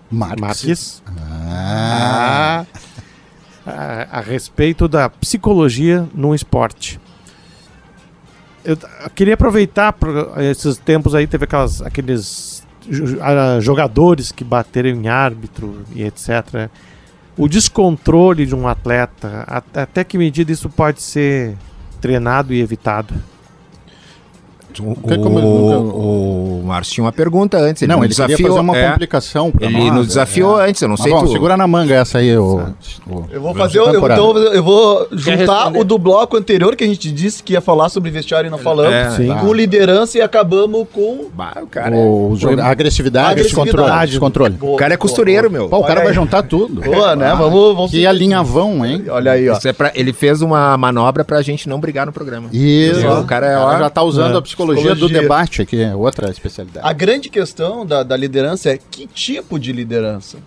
Marques. A respeito da psicologia no esporte. Eu queria aproveitar esses tempos aí, teve aqueles jogadores que bateram em árbitro e etc. O descontrole de um atleta, até que medida isso pode ser treinado e evitado? O Márcio tinha uma pergunta antes. Ele queria fazer uma complicação pra ele nos desafiou antes, eu não sei. Segura na manga essa aí. Eu vou juntar o do bloco anterior que a gente disse que ia falar sobre vestiário e não falamos, com liderança, e acabamos com a agressividade. Descontrole. O cara é costureiro, meu. O cara vai juntar tudo. Boa, né? Vamos que alinhavão, hein? Olha aí, ó. Isso ele fez uma manobra pra gente não brigar no programa. Isso. O cara já tá usando a psicologia do debate, que é outra especialidade. A grande questão da liderança é que tipo de liderança.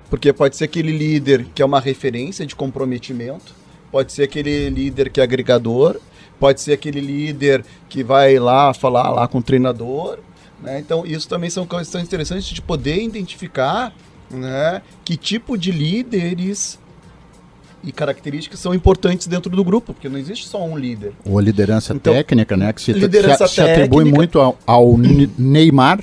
Porque pode ser aquele líder que é uma referência de comprometimento, pode ser aquele líder que é agregador, pode ser aquele líder que vai lá falar lá com o treinador, né? Então isso também são questões interessantes de poder identificar, né, que tipo de líderes e características são importantes dentro do grupo, porque não existe só um líder. Ou liderança técnica, né? Que se técnica, atribui muito ao Neymar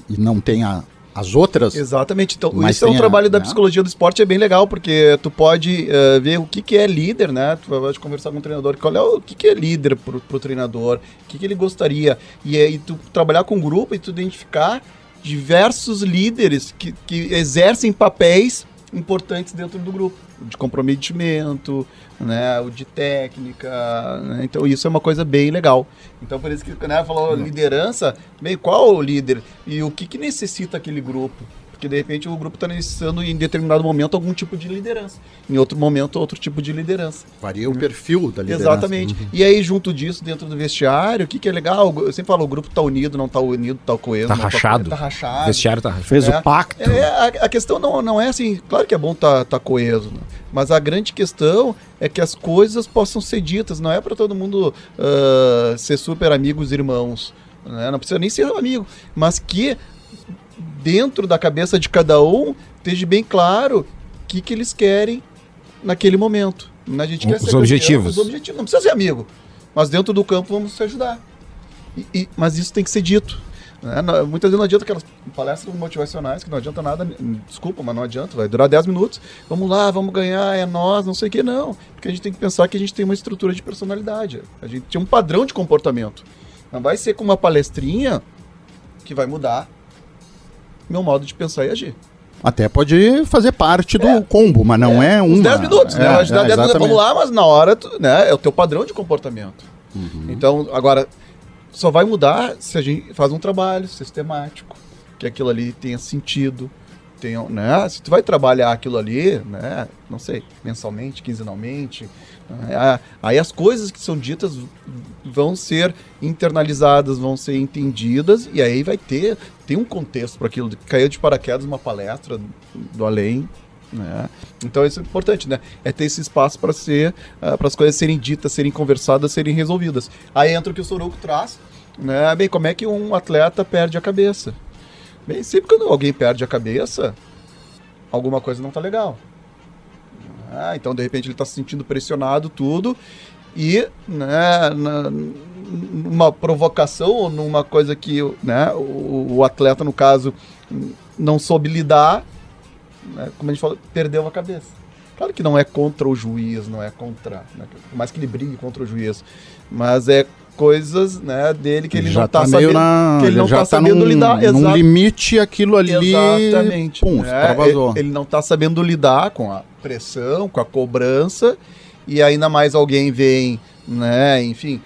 e não tem as outras. Exatamente. Então, isso é um trabalho da psicologia do esporte, é bem legal, porque tu pode ver o que é líder, né? Tu pode conversar com o treinador, o que é líder pro treinador, o que ele gostaria. E aí tu trabalhar com o grupo e tu identificar diversos líderes que exercem papéis importantes dentro do grupo, de comprometimento, né, o de técnica, né? Então isso é uma coisa bem legal. Então por isso que, né, falou liderança, qual o líder e o que necessita aquele grupo? Porque de repente o grupo está necessitando em determinado momento algum tipo de liderança, em outro momento outro tipo de liderança. Varia o perfil da liderança. Exatamente. E aí junto disso, dentro do vestiário, o que é legal, eu sempre falo, o grupo está unido, não está unido, está coeso. Tá rachado. Tá rachado. O vestiário tá rachado. Fez o pacto. A questão não é assim, claro que é bom tá coeso, né? Mas a grande questão é que as coisas possam ser ditas, não é para todo mundo ser super amigos, irmãos, né? Não precisa nem ser amigo, mas que dentro da cabeça de cada um esteja bem claro o que eles querem naquele momento. A gente quer os objetivos. Os objetivos, não precisa ser amigo, mas dentro do campo vamos se ajudar. Mas isso tem que ser dito. Né? Muitas vezes não adianta aquelas palestras motivacionais que não adianta nada, desculpa, mas não adianta, vai durar 10 minutos, vamos lá, vamos ganhar, é nós, não sei o que, não. Porque a gente tem que pensar que a gente tem uma estrutura de personalidade, a gente tem um padrão de comportamento. Não vai ser com uma palestrinha que vai mudar meu modo de pensar e agir. Até pode fazer parte do combo, mas não é um. 10 minutos, né? A gente dá 10 minutos, vamos lá, mas na hora, né, é o teu padrão de comportamento. Então, agora, só vai mudar se a gente faz um trabalho sistemático, que aquilo ali tenha sentido, né? Se tu vai trabalhar aquilo ali, né? Não sei, mensalmente, quinzenalmente, né? Aí as coisas que são ditas vão ser internalizadas, vão ser entendidas, e aí tem um contexto para aquilo. Caiu de paraquedas uma palestra do além, né? Então isso é importante, né? É ter esse espaço para as coisas serem ditas, serem conversadas, serem resolvidas. Aí entra o que o Soroco traz, né? Bem, como é que um atleta perde a cabeça? Bem, sempre quando alguém perde a cabeça, alguma coisa não tá legal. Então, de repente, ele está se sentindo pressionado, tudo, e, né, numa provocação, ou numa coisa que, né, o atleta, no caso, não soube lidar, né, como a gente falou, perdeu a cabeça. Claro que não é contra o juiz, não é contra, né, por mais que ele brigue contra o juiz, mas é coisas, né, dele que ele não está sabendo, que ele não está sabendo lidar. Num limite, aquilo ali, exatamente, pum, extravasou. Ele não está sabendo lidar com a pressão, com a cobrança, e ainda mais alguém vem, né, enfim...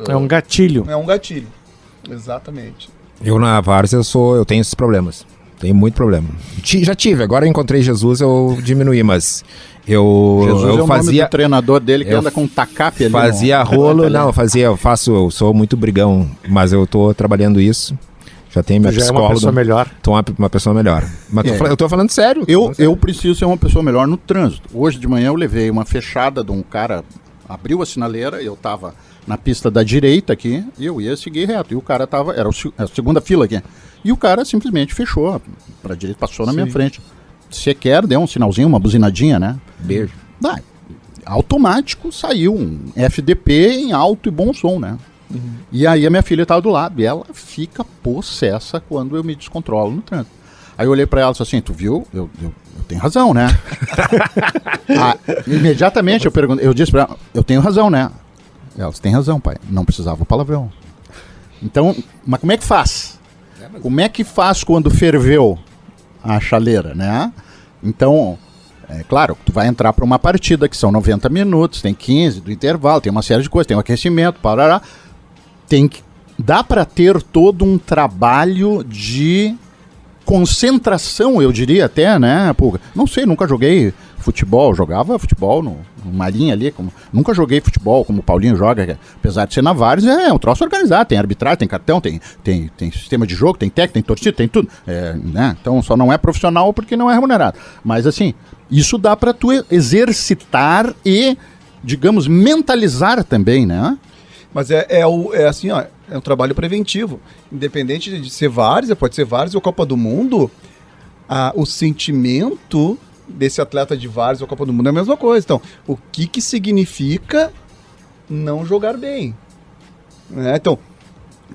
É um gatilho. É um gatilho, exatamente. Eu na várzea eu tenho esses problemas, tenho muito problema. Já tive, agora eu encontrei Jesus, eu diminuí, mas... Jesus é o nome do treinador dele que anda com um tacape ali. Fazia rolo, eu sou muito brigão, mas eu tô trabalhando isso. Já tenho minha psicóloga. É uma pessoa melhor. Tô uma pessoa melhor. Mas eu tô falando sério. Eu preciso ser uma pessoa melhor no trânsito. Hoje de manhã eu levei uma fechada de um cara, abriu a sinaleira, eu tava na pista da direita aqui, e eu ia seguir reto. E o cara era a segunda fila aqui. E o cara simplesmente fechou pra direita, passou na minha frente. Sequer deu um sinalzinho, uma buzinadinha, né? Beijo. Automático saiu um FDP em alto e bom som, né? Uhum. E aí a minha filha estava do lado e ela fica possessa quando eu me descontrolo no trânsito. Aí eu olhei pra ela e disse assim, tu viu? Eu tenho razão, né? Imediatamente eu disse pra ela, eu tenho razão, né? Ela, você tem razão, pai, não precisava o palavrão. Então, mas como é que faz? Como é que faz quando ferveu a chaleira, né? Então, é claro, tu vai entrar para uma partida que são 90 minutos, tem 15 do intervalo, tem uma série de coisas, tem um aquecimento, parará. Dá para ter todo um trabalho de concentração, eu diria até, né? Pô, não sei, nunca joguei futebol, jogava futebol no Marinha ali, nunca joguei futebol como o Paulinho joga, apesar de ser na várzea, é um troço organizado, tem arbitragem, tem cartão, tem sistema de jogo, tem técnico, tem torcida, tem tudo, né? Então só não é profissional porque não é remunerado, mas assim, isso dá para tu exercitar e, digamos, mentalizar também, né? Mas é assim, ó, é um trabalho preventivo. Independente de ser várzea, pode ser várzea ou Copa do Mundo, o sentimento desse atleta de várzea ou Copa do Mundo é a mesma coisa. Então, o que significa não jogar bem? Né? Então,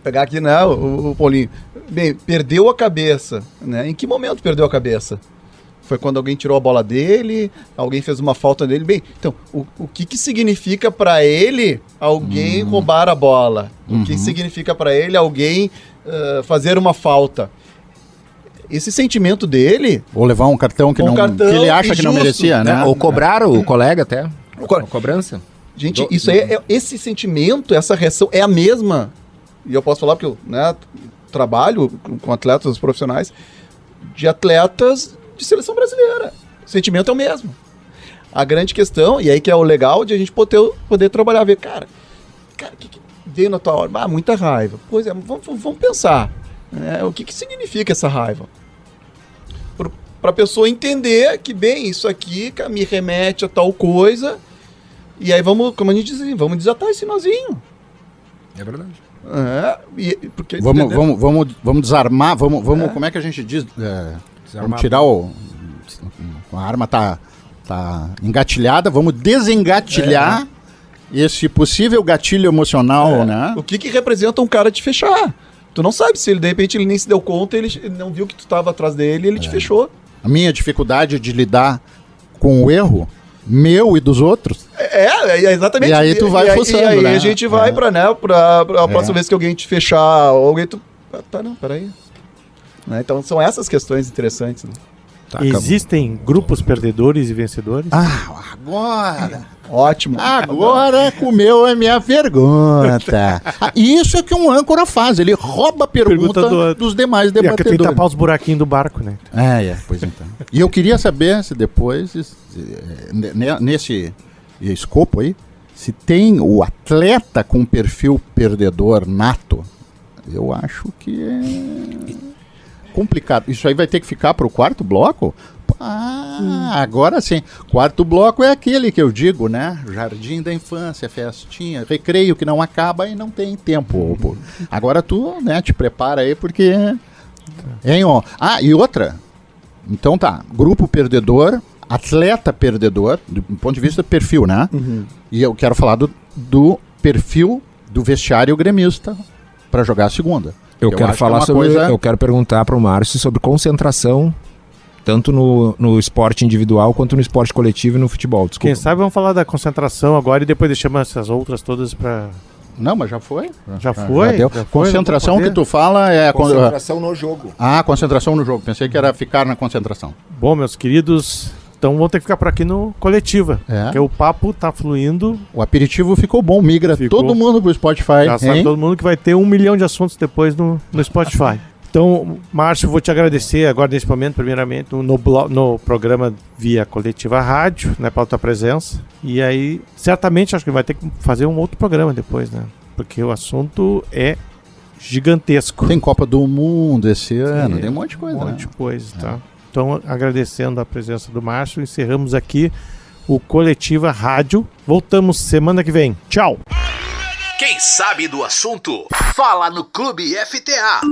pegar aqui, né, o Paulinho. Bem, perdeu a cabeça. Né? Em que momento perdeu a cabeça? Foi quando alguém tirou a bola dele, alguém fez uma falta dele. Bem, então, o que significa para ele alguém roubar a bola? O que significa para ele alguém fazer uma falta? Esse sentimento dele... Ou levar um cartão que ele acha injusto, que não merecia, né? Ou cobrar o colega até. A cobrança. Gente, isso aí, esse sentimento, essa reação é a mesma. E eu posso falar porque eu, né, trabalho com atletas profissionais, de atletas de seleção brasileira. O sentimento é o mesmo. A grande questão, e aí que é o legal de a gente poder trabalhar, ver, cara, o que veio na tua hora? Muita raiva. Pois é, vamos pensar. Né? O que significa essa raiva? Para a pessoa entender que, bem, isso aqui me remete a tal coisa, e aí vamos, como a gente diz, vamos desatar esse nozinho. É verdade. Porque, vamos desarmar, como é que a gente diz? Vamos tirar a arma tá engatilhada, vamos desengatilhar esse possível gatilho emocional, né? O que representa um cara te fechar? Tu não sabe se ele, de repente, ele nem se deu conta, ele não viu que tu estava atrás dele, ele te fechou. A minha dificuldade de lidar com o erro meu e dos outros. Exatamente. E aí tu vai forçando, né? E aí a gente vai pra a próxima vez que alguém te fechar, alguém tu... Tá, não, peraí. Né? Então são essas questões interessantes. Né? Existem grupos perdedores e vencedores? Agora... Ótimo. Agora comeu a minha pergunta. Isso é que um âncora faz, ele rouba a pergunta dos demais debatedores. Tem que tapar os buraquinhos do barco, né? Pois então. E eu queria saber se depois, nesse escopo aí, se tem o atleta com perfil perdedor nato. Eu acho que é complicado. Isso aí vai ter que ficar para o quarto bloco? Agora sim. Quarto bloco é aquele que eu digo, né? Jardim da infância, festinha, recreio que não acaba e não tem tempo. Agora tu, né, te prepara aí porque... Hein, ó. E outra. Então tá, grupo perdedor, atleta perdedor, do ponto de vista do perfil, né? E eu quero falar do perfil do vestiário gremista para jogar a segunda. Eu quero perguntar para o Márcio sobre concentração, tanto no esporte individual quanto no esporte coletivo e no futebol. Desculpa. Quem sabe vamos falar da concentração agora e depois deixamos essas outras todas para... Não, mas já foi. Já foi? Já concentração que tu fala é... Concentração no jogo. Concentração no jogo. Pensei que era ficar na concentração. Bom, meus queridos... Então vamos ter que ficar por aqui no Coletiva, porque o papo tá fluindo. O aperitivo ficou bom, migra todo mundo pro Spotify. Já sabe todo mundo que vai ter 1 milhão de assuntos depois no Spotify. Então, Márcio, vou te agradecer agora nesse momento, primeiramente, no programa via Coletiva Rádio, né, pela tua presença. E aí, certamente, acho que vai ter que fazer um outro programa depois, né? Porque o assunto é gigantesco. Tem Copa do Mundo esse ano, tem um monte de coisa, Um monte de coisa, tá? Então, agradecendo a presença do Márcio, encerramos aqui o Coletiva Rádio. Voltamos semana que vem. Tchau! Quem sabe do assunto, fala no Clube FTA.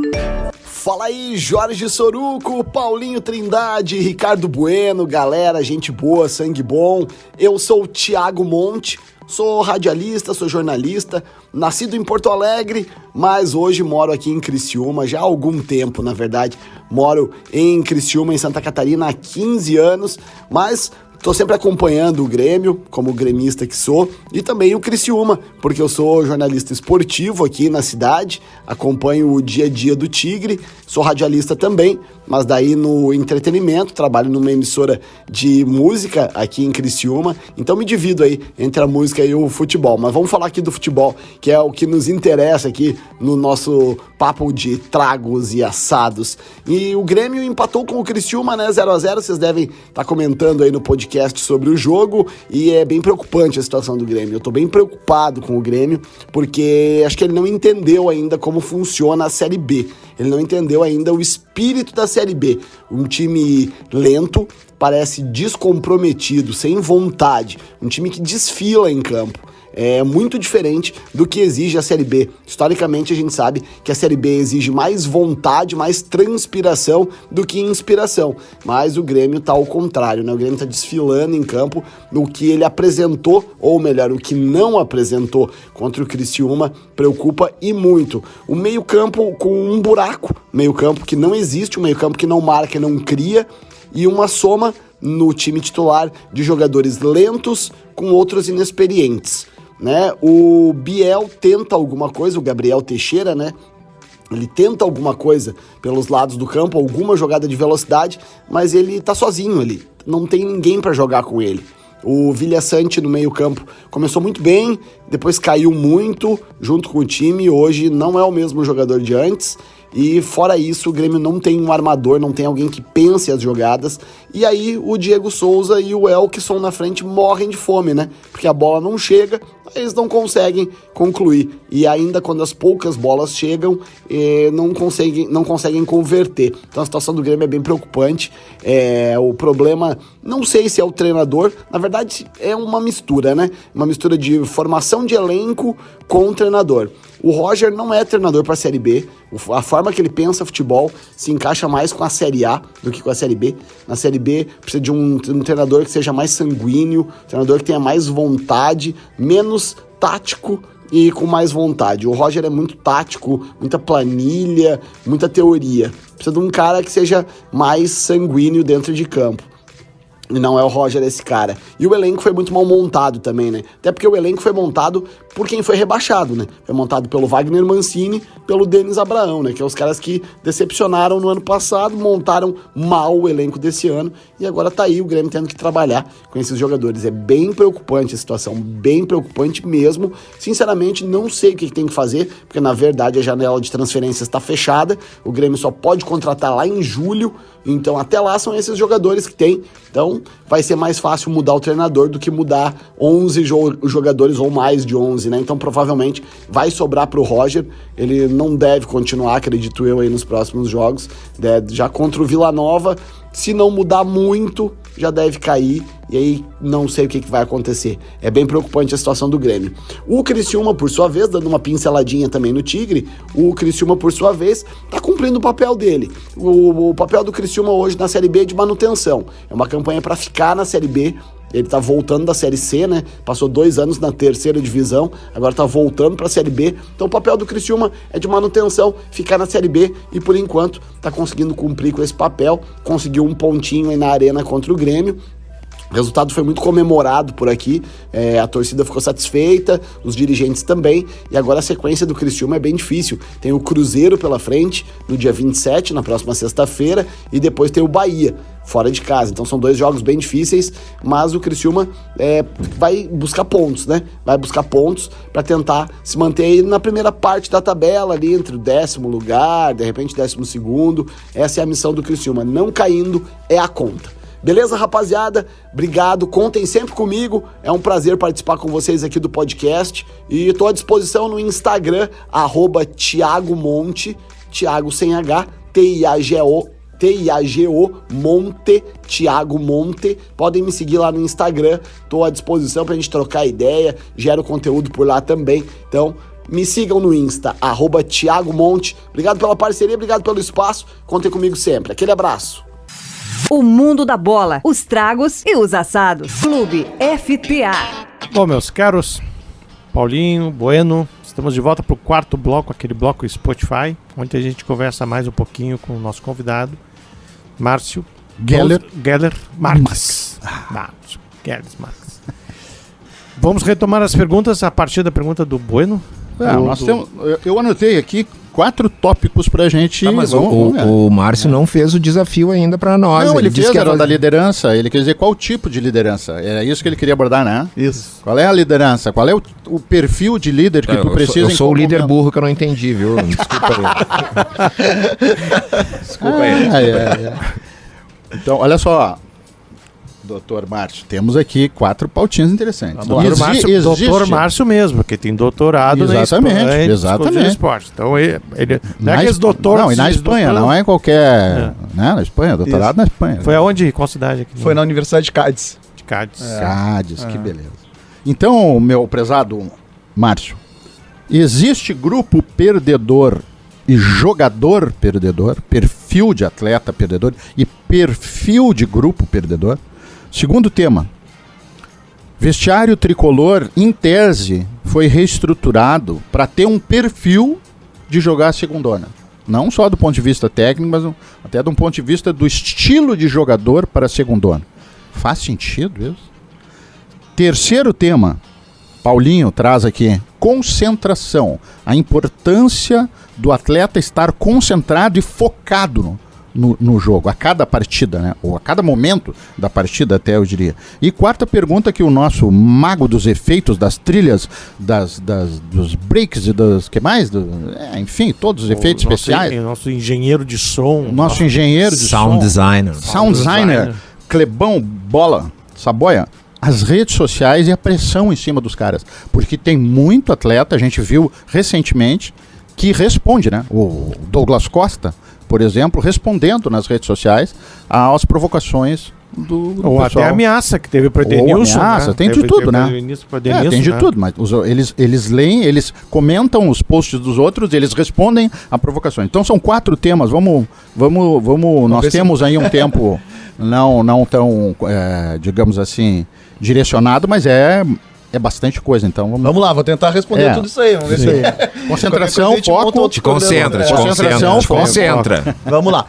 Fala aí, Jorge Soruco, Paulinho Trindade, Ricardo Bueno, galera, gente boa, sangue bom. Eu sou o Thiago Monte, sou radialista, sou jornalista, nascido em Porto Alegre, mas hoje moro aqui em Criciúma, já há algum tempo, na verdade. Moro em Criciúma, em Santa Catarina, há 15 anos, mas tô sempre acompanhando o Grêmio, como gremista que sou, e também o Criciúma, porque eu sou jornalista esportivo aqui na cidade, acompanho o dia a dia do Tigre, sou radialista também, mas daí no entretenimento, trabalho numa emissora de música aqui em Criciúma, então me divido aí entre a música e o futebol. Mas vamos falar aqui do futebol, que é o que nos interessa aqui no nosso papo de tragos e assados. E o Grêmio empatou com o Criciúma, né, 0-0, vocês devem estar comentando aí no podcast sobre o jogo, e é bem preocupante a situação do Grêmio. Eu tô bem preocupado com o Grêmio, porque acho que ele não entendeu ainda como funciona a Série B. Ele não entendeu ainda o espírito da Série B. Um time lento, parece descomprometido, sem vontade. Um time que desfila em campo. É muito diferente do que exige a Série B. Historicamente, a gente sabe que a Série B exige mais vontade, mais transpiração do que inspiração. Mas o Grêmio tá ao contrário, né? O Grêmio tá desfilando em campo. O que ele apresentou, ou melhor, o que não apresentou contra o Criciúma, preocupa e muito. O meio-campo com um buraco, meio-campo que não existe, um meio-campo que não marca, não cria, e uma soma no time titular de jogadores lentos com outros inexperientes, né? O Biel tenta alguma coisa, o Gabriel Teixeira, né? Ele tenta alguma coisa pelos lados do campo, alguma jogada de velocidade, mas ele tá sozinho ali, não tem ninguém para jogar com ele. O Vilhaçante no meio campo começou muito bem, depois caiu muito junto com o time, hoje não é o mesmo jogador de antes. E fora isso, o Grêmio não tem um armador, não tem alguém que pense as jogadas. E aí o Diego Souza e o Elkeson na frente morrem de fome, né? Porque a bola não chega, eles não conseguem concluir. E ainda quando as poucas bolas chegam, não conseguem converter. Então a situação do Grêmio é bem preocupante. O problema, não sei se é o treinador, na verdade é uma mistura, né? Uma mistura de formação de elenco com o treinador. O Roger não é treinador para a Série B. A forma que ele pensa futebol se encaixa mais com a Série A do que com a Série B. Na Série B precisa de um treinador que seja mais sanguíneo, treinador que tenha mais vontade, menos tático e com mais vontade. O Roger é muito tático, muita planilha, muita teoria. Precisa de um cara que seja mais sanguíneo dentro de campo. E não é o Roger esse cara. E o elenco foi muito mal montado também, né? Até porque o elenco foi montado por quem foi rebaixado, né? Foi montado pelo Wagner Mancini, pelo Denis Abraão, né? Que é os caras que decepcionaram no ano passado, montaram mal o elenco desse ano e agora tá aí o Grêmio tendo que trabalhar com esses jogadores. É bem preocupante a situação, bem preocupante mesmo. Sinceramente, não sei o que tem que fazer, porque na verdade a janela de transferências está fechada, o Grêmio só pode contratar lá em julho, então até lá são esses jogadores que tem. Então vai ser mais fácil mudar o treinador do que mudar 11 jogadores ou mais de 11, né? Então provavelmente vai sobrar pro Roger, ele não deve continuar, acredito eu, aí nos próximos jogos, já contra o Vila Nova, se não mudar muito, já deve cair, e aí não sei o que vai acontecer. É bem preocupante a situação do Grêmio. O Criciúma, por sua vez, dando uma pinceladinha também no Tigre, o Criciúma, por sua vez, tá cumprindo o papel dele. O papel do Criciúma hoje na Série B é de manutenção. É uma campanha para ficar na Série B. Ele tá voltando da Série C, né? Passou 2 anos na 3ª divisão, agora tá voltando pra Série B. Então o papel do Criciúma é de manutenção, ficar na Série B e por enquanto tá conseguindo cumprir com esse papel. Conseguiu um pontinho aí na arena contra o Grêmio. O resultado foi muito comemorado por aqui, a torcida ficou satisfeita, os dirigentes também, e agora a sequência do Criciúma é bem difícil. Tem o Cruzeiro pela frente, no dia 27, na próxima sexta-feira, e depois tem o Bahia, fora de casa. Então são 2 jogos bem difíceis, mas o Criciúma vai buscar pontos, né? Vai buscar pontos para tentar se manter aí na primeira parte da tabela, ali entre o 10º lugar, de repente 12º. Essa é a missão do Criciúma, não caindo é a conta. Beleza, rapaziada? Obrigado, contem sempre comigo, é um prazer participar com vocês aqui do podcast e estou à disposição no Instagram, @Thiago Monte, Thiago sem H, T-I-A-G-O, Monte, Thiago Monte. Podem me seguir lá no Instagram, estou à disposição pra gente trocar ideia, gero conteúdo por lá também, então me sigam no Insta, @Thiago Monte. Obrigado pela parceria, obrigado pelo espaço, contem comigo sempre, aquele abraço. O mundo da bola, os tragos e os assados. Clube FTA. Bom, meus caros, Paulinho, Bueno, estamos de volta para o 4º bloco, aquele bloco Spotify, onde a gente conversa mais um pouquinho com o nosso convidado, Márcio Geller Marques. Marques. Vamos retomar as perguntas a partir da pergunta do Bueno. Eu anotei aqui 4 tópicos pra gente... mas o Márcio não fez o desafio ainda pra nós. Não, ele fez, era da liderança. Ele quer dizer qual tipo de liderança. Era isso que ele queria abordar, né? Isso. Qual é a liderança? Qual é o perfil de líder que tu precisa... Eu sou o líder burro que eu não entendi, viu? Desculpa aí. Desculpa aí. Então, olha só... Doutor Márcio, temos aqui 4 pautinhas interessantes. Doutor Márcio mesmo, porque tem doutorado exatamente. esporte. Então ele não é aqueles doutores. Não, e na Espanha, não é qualquer. Né, na Espanha, doutorado na Espanha. Foi aonde? Qual cidade aqui? Foi na Universidade de Cádiz. Cádiz, que beleza. Então, meu prezado Márcio, existe grupo perdedor e jogador perdedor, perfil de atleta perdedor e perfil de grupo perdedor? Segundo tema, vestiário tricolor, em tese, foi reestruturado para ter um perfil de jogar a segundona. Não só do ponto de vista técnico, mas até do ponto de vista do estilo de jogador para a segundona. Faz sentido isso? Terceiro tema, Paulinho traz aqui, concentração. A importância do atleta estar concentrado e focado no jogo, a cada partida, né? Ou a cada momento da partida, até eu diria. E quarta pergunta que o nosso mago dos efeitos, das trilhas, dos breaks e das... que mais? Enfim, todos os efeitos especiais. Nosso engenheiro de som. Nosso engenheiro de sound som. Sound designer. Clebão, Bola, Saboia. As redes sociais e a pressão em cima dos caras. Porque tem muito atleta, a gente viu recentemente, que responde, né? O Douglas Costa, por exemplo, respondendo nas redes sociais às provocações do ou pessoal. Até ameaça que teve para Edenilson. Ameaça, né? Tem de tudo, né? Tem de tudo, mas eles leem, eles comentam os posts dos outros, eles respondem a provocações. Então são 4 temas, nós temos aí um tempo não tão, digamos assim, direcionado, mas é bastante coisa, então vamos lá, vou tentar responder tudo isso aí, vamos ver se aí. Concentração, foco, te concentra. Vamos lá,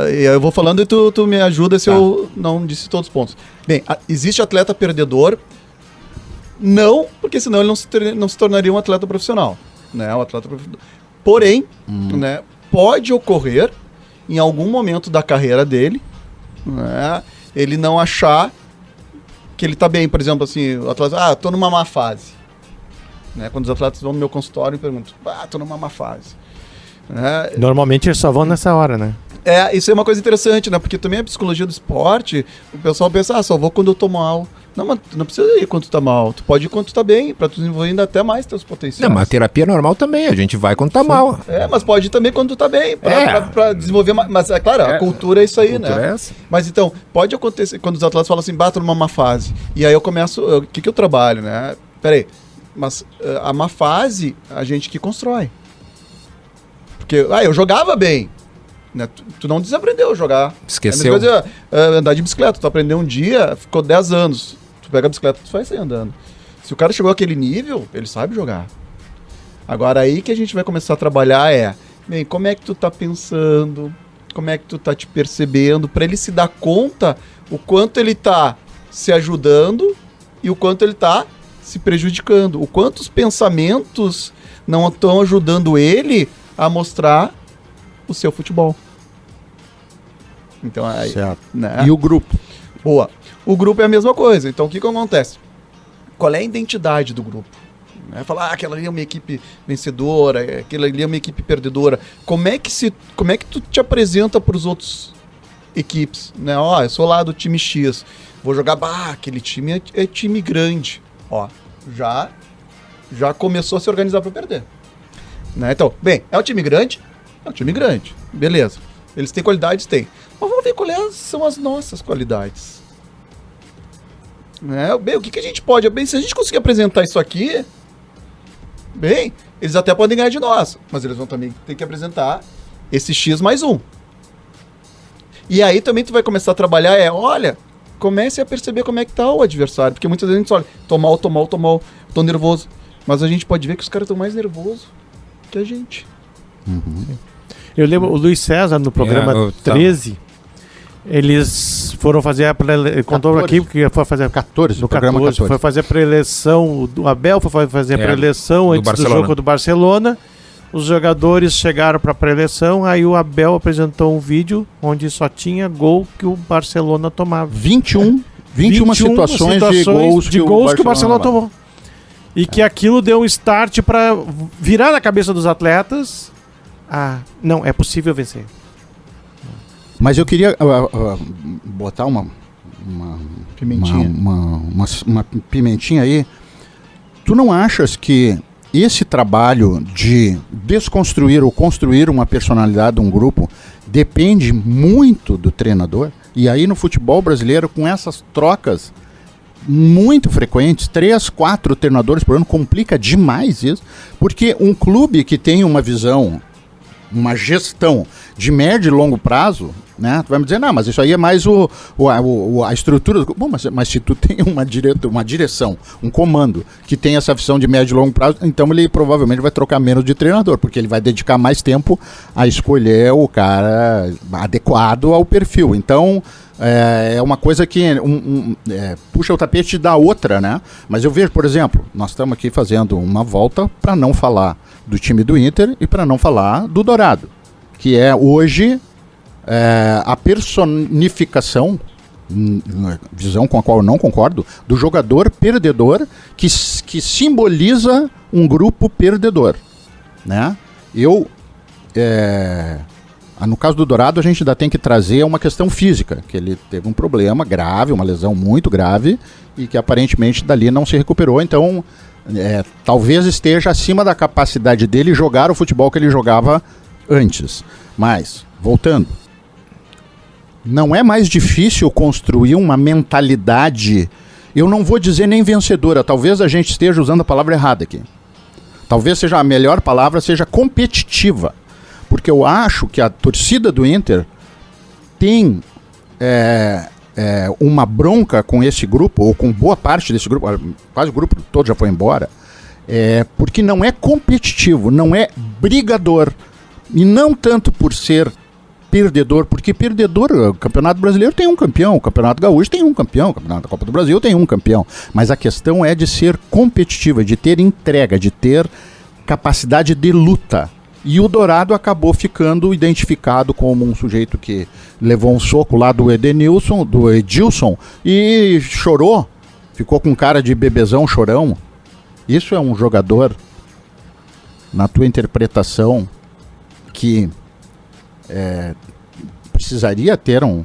eu vou falando e tu me ajuda se eu não disse todos os pontos. Bem, existe atleta perdedor Não, porque senão ele não se tornaria um atleta profissional, né? Porém, né, pode ocorrer em algum momento da carreira dele, né, ele não achar que ele tá bem. Por exemplo, assim, o atleta, tô numa má fase. Né, quando os atletas vão no meu consultório e perguntam, tô numa má fase. Né? Normalmente eles só vão nessa hora, né? Isso é uma coisa interessante, né? Porque também a psicologia do esporte, o pessoal pensa, só vou quando eu tô mal. Não, mas tu não precisa ir quando tu tá mal. Tu pode ir quando tu tá bem, pra tu desenvolver ainda até mais teus potenciais. Não, mas a terapia normal também, a gente vai quando tá mal. Mas pode ir também quando tu tá bem, pra desenvolver mais. Mas é claro, a cultura é isso aí, né? É essa. Mas então, pode acontecer quando os atletas falam assim, tô numa má fase. E aí eu começo, o que eu trabalho, né? Peraí, mas a má fase, a gente que constrói. Porque, eu jogava bem. Né? Tu não desaprendeu a jogar. Esqueceu. Andar de bicicleta. Tu aprendeu um dia, ficou 10 anos. Tu pega a bicicleta, tu vai sair andando. Se o cara chegou àquele nível, ele sabe jogar. Agora aí que a gente vai começar a trabalhar bem, como é que tu tá pensando? Como é que tu tá te percebendo? Pra ele se dar conta o quanto ele tá se ajudando e o quanto ele tá se prejudicando. O quanto os pensamentos não estão ajudando ele a mostrar o seu futebol. Então aí, certo. Né? E o grupo? Boa. O grupo é a mesma coisa. Então o que acontece? Qual é a identidade do grupo? Falar, aquela ali é uma equipe vencedora, aquela ali é uma equipe perdedora. Como é que tu te apresenta para os outros equipes? Né? Eu sou lá do time X, vou jogar, aquele time é time grande. Já começou a se organizar para perder. Né? Então, bem, é um time grande? É um time grande, beleza. Eles têm qualidades? Tem. Mas vamos ver quais são as nossas qualidades. Né? Bem, o que a gente pode... Bem, se a gente conseguir apresentar isso aqui, bem, eles até podem ganhar de nós, mas eles vão também ter que apresentar esse X mais 1. E aí também tu vai começar a trabalhar, comece a perceber como é que tá o adversário, porque muitas vezes a gente olha, tô mal, tô nervoso, mas a gente pode ver que os caras estão mais nervosos que a gente. Eu lembro o Luiz César no programa 13, eles foram fazer a contou aqui porque foi fazer 14, no programa 14. Foi fazer a pré-eleição, o Abel foi fazer a pré-eleição antes do jogo do Barcelona. Os jogadores chegaram para a pré-eleição, aí o Abel apresentou um vídeo onde só tinha gol que o Barcelona tomava. 21 situações de gols que o Barcelona tomou. E que aquilo deu um start para virar na cabeça dos atletas. Não, é possível vencer. Mas eu queria botar uma pimentinha. Uma pimentinha aí. Tu não achas que esse trabalho de desconstruir ou construir uma personalidade de um grupo depende muito do treinador? E aí no futebol brasileiro, com essas trocas muito frequentes, 3, 4 treinadores por ano, complica demais isso, porque um clube que tem uma visão, uma gestão de médio e longo prazo, né? Tu vai me dizer, não, mas isso aí é mais a estrutura. Bom, mas se tu tem uma direção, um comando que tem essa visão de médio e longo prazo, então ele provavelmente vai trocar menos de treinador, porque ele vai dedicar mais tempo a escolher o cara adequado ao perfil. Então, é uma coisa que puxa o tapete da outra, né? Mas eu vejo, por exemplo, nós estamos aqui fazendo uma volta para não falar do time do Inter e para não falar do Dourado, que é hoje a personificação, visão com a qual eu não concordo, do jogador perdedor que simboliza um grupo perdedor, né? No caso do Dourado, a gente ainda tem que trazer uma questão física, que ele teve um problema grave, uma lesão muito grave, e que aparentemente dali não se recuperou, então talvez esteja acima da capacidade dele jogar o futebol que ele jogava antes. Mas, voltando, não é mais difícil construir uma mentalidade, eu não vou dizer nem vencedora, talvez a gente esteja usando a palavra errada aqui. Talvez seja a melhor palavra, seja competitiva. Porque eu acho que a torcida do Inter tem uma bronca com esse grupo, ou com boa parte desse grupo, quase o grupo todo já foi embora, porque não é competitivo, não é brigador. E não tanto por ser perdedor, porque perdedor, o Campeonato Brasileiro tem um campeão, o Campeonato Gaúcho tem um campeão, o Campeonato da Copa do Brasil tem um campeão, mas a questão é de ser competitiva, de ter entrega, de ter capacidade de luta. E o Dourado acabou ficando identificado como um sujeito que levou um soco lá do Edilson, e chorou, ficou com cara de bebezão chorão. Isso é um jogador, na tua interpretação, que precisaria ter um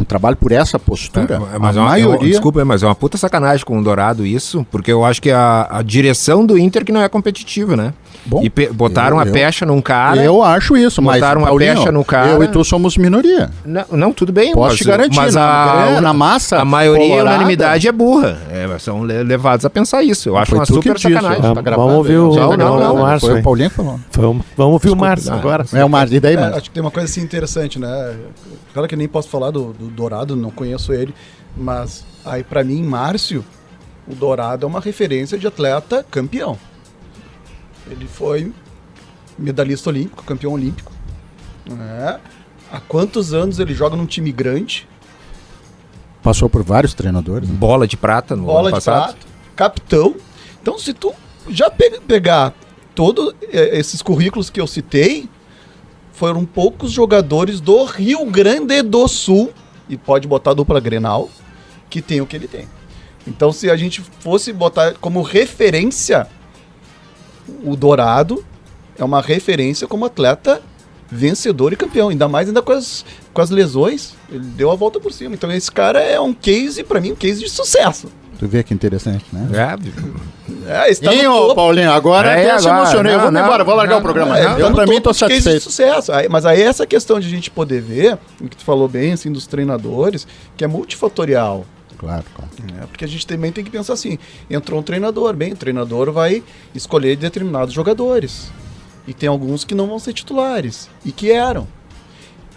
trabalho por essa postura? Mas desculpa, mas é uma puta sacanagem com o Dourado isso, porque eu acho que a direção do Inter que não é competitiva, né? Bom, e botaram a pecha num cara. Eu acho isso, mas botaram a pecha no cara. Eu e tu somos minoria. Não, tudo bem. Posso te garantir, mas na massa. A maioria, a unanimidade é burra. São levados a pensar isso. Eu acho uma super sacanagem. Vamos ouvir o Márcio. Foi o Paulinho que falou. Vamos ouvir o Márcio agora. É o Márcio. E daí, Márcio? Acho que tem uma coisa assim interessante, né? Claro que nem posso falar do Dourado, não conheço ele, mas aí pra mim, Márcio, o Dourado é uma referência de atleta campeão. Ele foi medalhista olímpico, campeão olímpico. Né? Há quantos anos ele joga num time grande? Passou por vários treinadores. Né? Bola de prata no ano passado. Prata, capitão. Então, se tu já pegar todos esses currículos que eu citei, foram poucos jogadores do Rio Grande do Sul, e pode botar a dupla Grenal, que tem o que ele tem. Então, se a gente fosse botar como referência, o Dourado é uma referência como atleta vencedor e campeão, ainda mais com as lesões, ele deu a volta por cima. Então esse cara é um case, pra mim, um case de sucesso. Tu vê que interessante, né? Está Paulinho, agora até se emocionei. Vamos embora, vou largar o programa. Eu pra mim tô satisfeito. Case de sucesso. Mas aí essa questão de a gente poder ver, o que tu falou bem, assim, dos treinadores, que é multifatorial. Claro. Porque a gente também tem que pensar assim, entrou um treinador, o treinador vai escolher determinados jogadores. E tem alguns que não vão ser titulares, e que eram.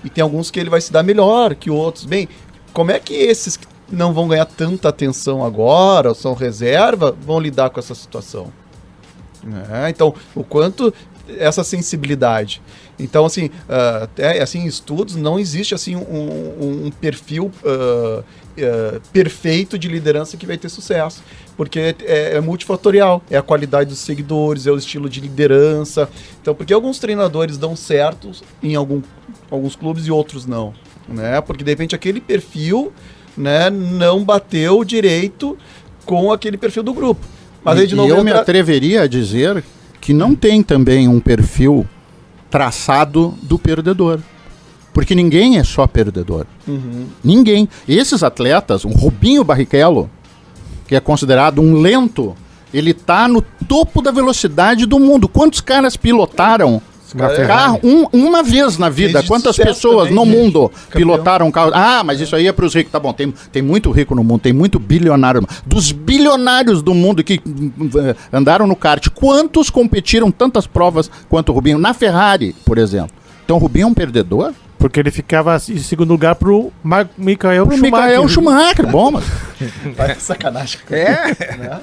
E tem alguns que ele vai se dar melhor que outros. Bem, como é que esses que não vão ganhar tanta atenção agora, ou são reserva, vão lidar com essa situação? Então, o quanto essa sensibilidade. Então, assim, até assim, em estudos não existe assim um perfil perfeito de liderança que vai ter sucesso, porque é multifatorial, é a qualidade dos seguidores, é o estilo de liderança. Então, porque alguns treinadores dão certo em alguns clubes e outros não, né? Porque de repente aquele perfil, né, não bateu direito com aquele perfil do grupo. Mas aí, de novo, eu me atreveria a dizer que não tem também um perfil traçado do perdedor. Porque ninguém é só perdedor. Ninguém. Esses atletas, o Rubinho Barrichello, que é considerado um lento, ele tá no topo da velocidade do mundo. Quantos caras pilotaram carro uma vez na vida? Quantas pessoas no mundo pilotaram carro? Mas isso aí é para os ricos. Tá bom, tem muito rico no mundo, tem muito bilionário. Dos bilionários do mundo que andaram no kart, quantos competiram tantas provas quanto o Rubinho? Na Ferrari, por exemplo. Então o Rubinho é um perdedor? Porque ele ficava em segundo lugar pro Michael Schumacher. Michael Schumacher, bom, mas... Vai sacanagem. Né?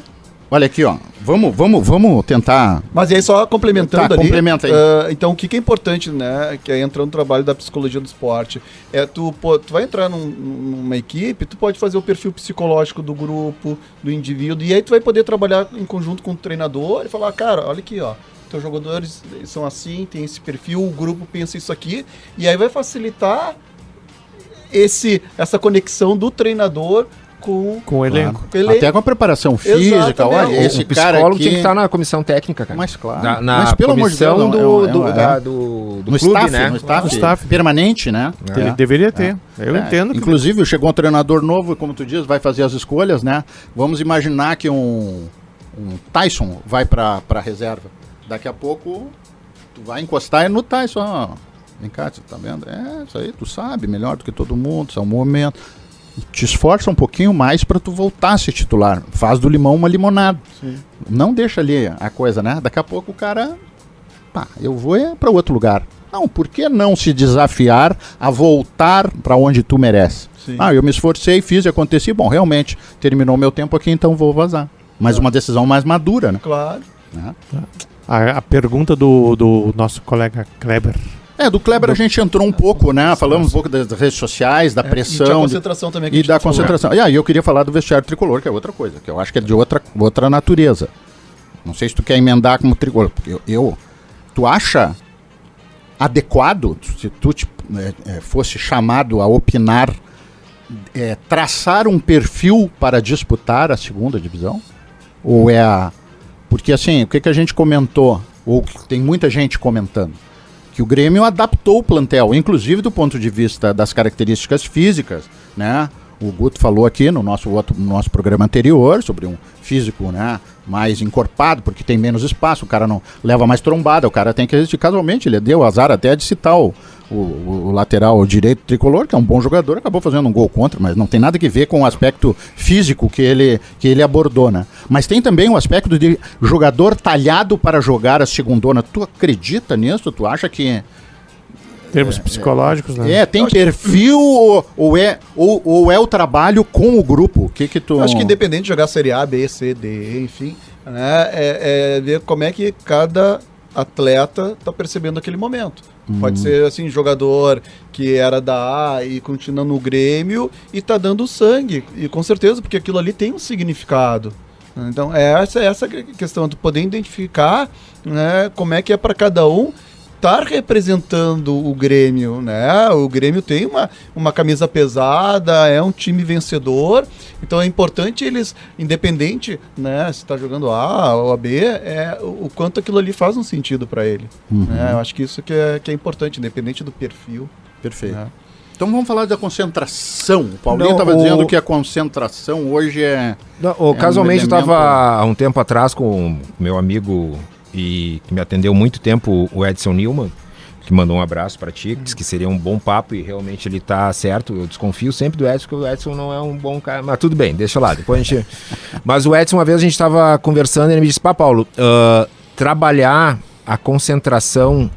Olha aqui, ó. Vamos tentar... Mas aí só complementando ali. Complementa aí. Então, o que é importante, né? Que é entrar no trabalho da psicologia do esporte. Tu vai entrar numa equipe, tu pode fazer o perfil psicológico do grupo, do indivíduo, e aí tu vai poder trabalhar em conjunto com o treinador e falar, cara, olha aqui, ó. Os jogadores são assim, tem esse perfil, o grupo pensa isso aqui, e aí vai facilitar essa conexão do treinador com o elenco. Até com a preparação física. Exatamente. Olha, esse cara psicólogo aqui... tinha que estar na comissão técnica, cara. Mas claro. Mas pelo amor de Deus, do no clube, staff, né? No staff permanente, né? Ele deveria ter. Eu entendo. Inclusive, chegou um treinador novo, como tu diz, vai fazer as escolhas, né? Vamos imaginar que um Tyson vai para reserva. Daqui a pouco, tu vai encostar no Tyson. Ó. Vem cá, você tá vendo? Isso aí tu sabe melhor do que todo mundo, isso é um momento. Te esforça um pouquinho mais para tu voltar a ser titular. Faz do limão uma limonada. Sim. Não deixa ali a coisa, né? Daqui a pouco o cara... eu vou para outro lugar. Não, por que não se desafiar a voltar para onde tu merece? Sim. Eu me esforcei, fiz e aconteci. Bom, realmente, terminou meu tempo aqui, então vou vazar. Mas uma decisão mais madura, né? Claro. A pergunta do nosso colega Kleber Do Kleber a gente entrou um pouco, né? Falamos um pouco das redes sociais, da pressão. E da concentração também. Que e da concentração. E aí eu queria falar do vestiário tricolor, que é outra coisa, que eu acho que é de outra natureza. Não sei se tu quer emendar como tricolor. Tu acha adequado, se tu fosse chamado a opinar, traçar um perfil para disputar a segunda divisão? Ou Porque assim, o que a gente comentou, ou que tem muita gente comentando, que o Grêmio adaptou o plantel, inclusive do ponto de vista das características físicas, né? O Guto falou aqui no nosso programa anterior sobre um físico, né, mais encorpado, porque tem menos espaço, o cara não leva mais trombada, o cara tem que resistir. Casualmente, ele deu azar até de citar o lateral direito tricolor, que é um bom jogador, acabou fazendo um gol contra, mas não tem nada que ver com o aspecto físico que ele abordou, né? Mas tem também o aspecto de jogador talhado para jogar a segundona. Tu acredita nisso? Tu acha que... Termos psicológicos, né? Tem perfil ou é o trabalho com o grupo? Que tu... Acho que independente de jogar Série A, B, C, D, enfim, né, ver como é que cada atleta está percebendo aquele momento. Pode ser, assim, jogador que era da A e continua no Grêmio e tá dando sangue. E com certeza, porque aquilo ali tem um significado. Então, essa questão, tu poder identificar, né, como é que é para cada um estar representando o Grêmio, né? O Grêmio tem uma camisa pesada, é um time vencedor, então é importante eles, independente, né, se está jogando A ou a B, o quanto aquilo ali faz um sentido para ele. Né? Eu acho que isso que é importante, independente do perfil. Perfeito. Né? Então vamos falar da concentração. O Paulinho estava dizendo que a concentração hoje casualmente eu estava há um tempo atrás com o meu amigo e que me atendeu muito tempo, o Edson Nilman, que mandou um abraço para ti, disse que seria um bom papo e realmente ele tá certo. Eu desconfio sempre do Edson, porque o Edson não é um bom cara, mas tudo bem, deixa lá, depois a gente... Mas o Edson, uma vez a gente estava conversando e ele me disse, Paulo, trabalhar a concentração,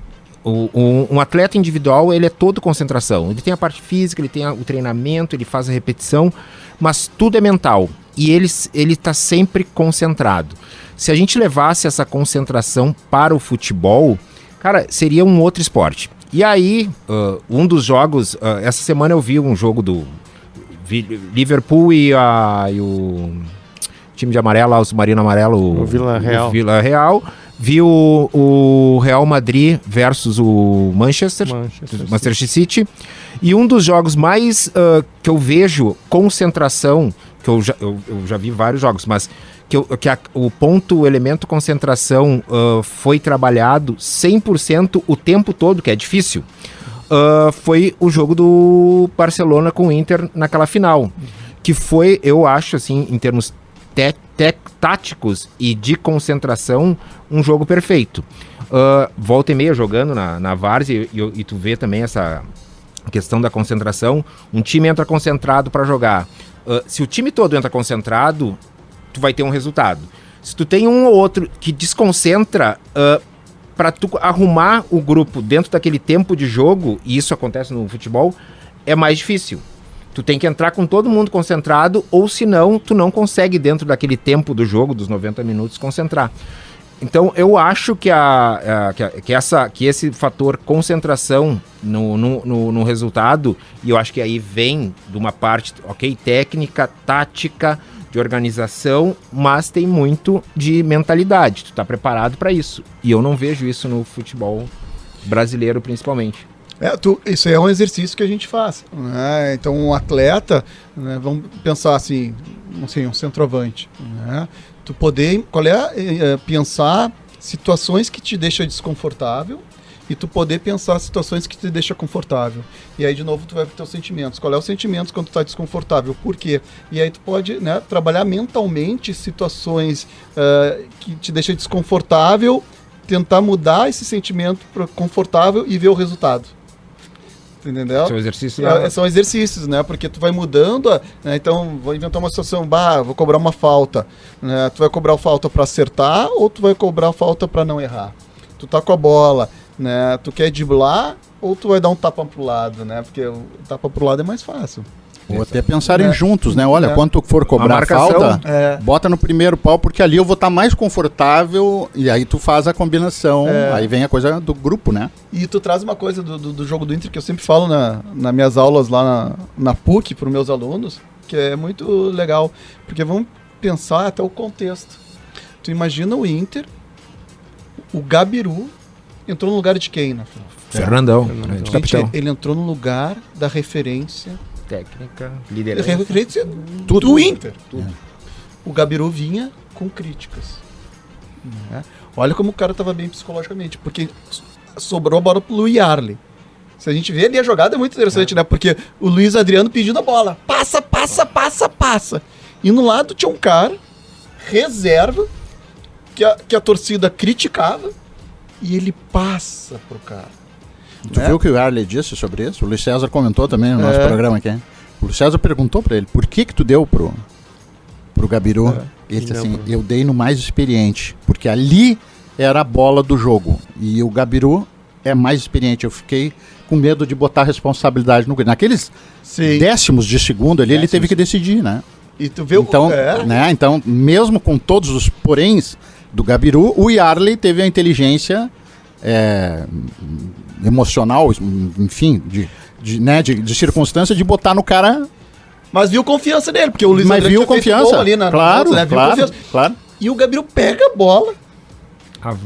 um atleta individual, ele é todo concentração, ele tem a parte física, ele tem o treinamento, ele faz a repetição, mas tudo é mental e ele está sempre concentrado. Se a gente levasse essa concentração para o futebol, cara, seria um outro esporte. E aí, um dos jogos... essa semana eu vi um jogo do Liverpool e o time de amarelo, o submarino amarelo... O Vila Real. O Vila Real. Vi o Real Madrid versus o Manchester City. E um dos jogos mais que eu vejo concentração, que eu já vi vários jogos, mas... o elemento concentração foi trabalhado 100% o tempo todo, que é difícil, foi o jogo do Barcelona com o Inter naquela final, que foi, eu acho, assim, em termos táticos e de concentração, um jogo perfeito. Volta e meia jogando na várzea e tu vê também essa questão da concentração. Um time entra concentrado para jogar. Se o time todo entra concentrado, tu vai ter um resultado. Se tu tem um ou outro que desconcentra, para tu arrumar o grupo dentro daquele tempo de jogo, e isso acontece no futebol, é mais difícil. Tu tem que entrar com todo mundo concentrado, ou senão tu não consegue dentro daquele tempo do jogo, dos 90 minutos, concentrar. Então eu acho que esse fator concentração no resultado, e eu acho que aí vem de uma parte, técnica, tática, de organização, mas tem muito de mentalidade. Tu tá preparado para isso. E eu não vejo isso no futebol brasileiro, principalmente. Isso é um exercício que a gente faz, né? Então, um atleta, né, vamos pensar assim, um centroavante, né? Tu poder, pensar situações que te deixam desconfortável e tu poder pensar situações que te deixam confortável. E aí, de novo, tu vai para os teus sentimentos. Qual é o sentimento quando tu está desconfortável? Por quê? E aí tu pode, né, trabalhar mentalmente situações que te deixam desconfortável, tentar mudar esse sentimento para confortável e ver o resultado. Entendeu? São exercícios, né? Porque tu vai mudando, né? Então vou inventar uma situação, vou cobrar uma falta, né? Tu vai cobrar falta para acertar ou tu vai cobrar falta para não errar? Tu tá com a bola, né? Tu quer driblar ou tu vai dar um tapa pro lado, né? Porque o tapa pro lado é mais fácil. Ou até pensarem juntos, né? Olha, quando for cobrar a falta, bota no primeiro pau, porque ali eu vou estar mais confortável, e aí tu faz a combinação, aí vem a coisa do grupo, né? E tu traz uma coisa do jogo do Inter que eu sempre falo nas minhas aulas lá na PUC para os meus alunos, que é muito legal, porque vamos pensar até o contexto. Tu imagina o Inter, o Gabiru entrou no lugar de quem, né? Fernandão. Ele entrou no lugar da referência técnica, liderança. Referência do Inter. O Gabiru vinha com críticas. Né? Olha como o cara estava bem psicologicamente, porque sobrou a bola pro Luiz Arley. Se a gente vê ali a jogada é muito interessante, né? Porque o Luiz Adriano pedindo a bola. Passa, passa, passa, passa. E no lado tinha um cara, reserva, que a torcida criticava, e ele passa pro cara. Tu viu o que o Arley disse sobre isso? O Luiz César comentou também no nosso programa aqui. O Luiz César perguntou pra ele, por que tu deu pro Gabiru? Ele disse assim, eu dei no mais experiente, porque ali era a bola do jogo. E o Gabiru é mais experiente. Eu fiquei com medo de botar a responsabilidade no... Naqueles décimos de segundo ali, ele teve que decidir, né? E tu vê então, mesmo com todos os poréns do Gabiru, o Yarley teve a inteligência emocional, enfim, de circunstância de botar no cara. Mas viu confiança dele, porque o Luiz André viu confiança ali claro. E o Gabiru pega a bola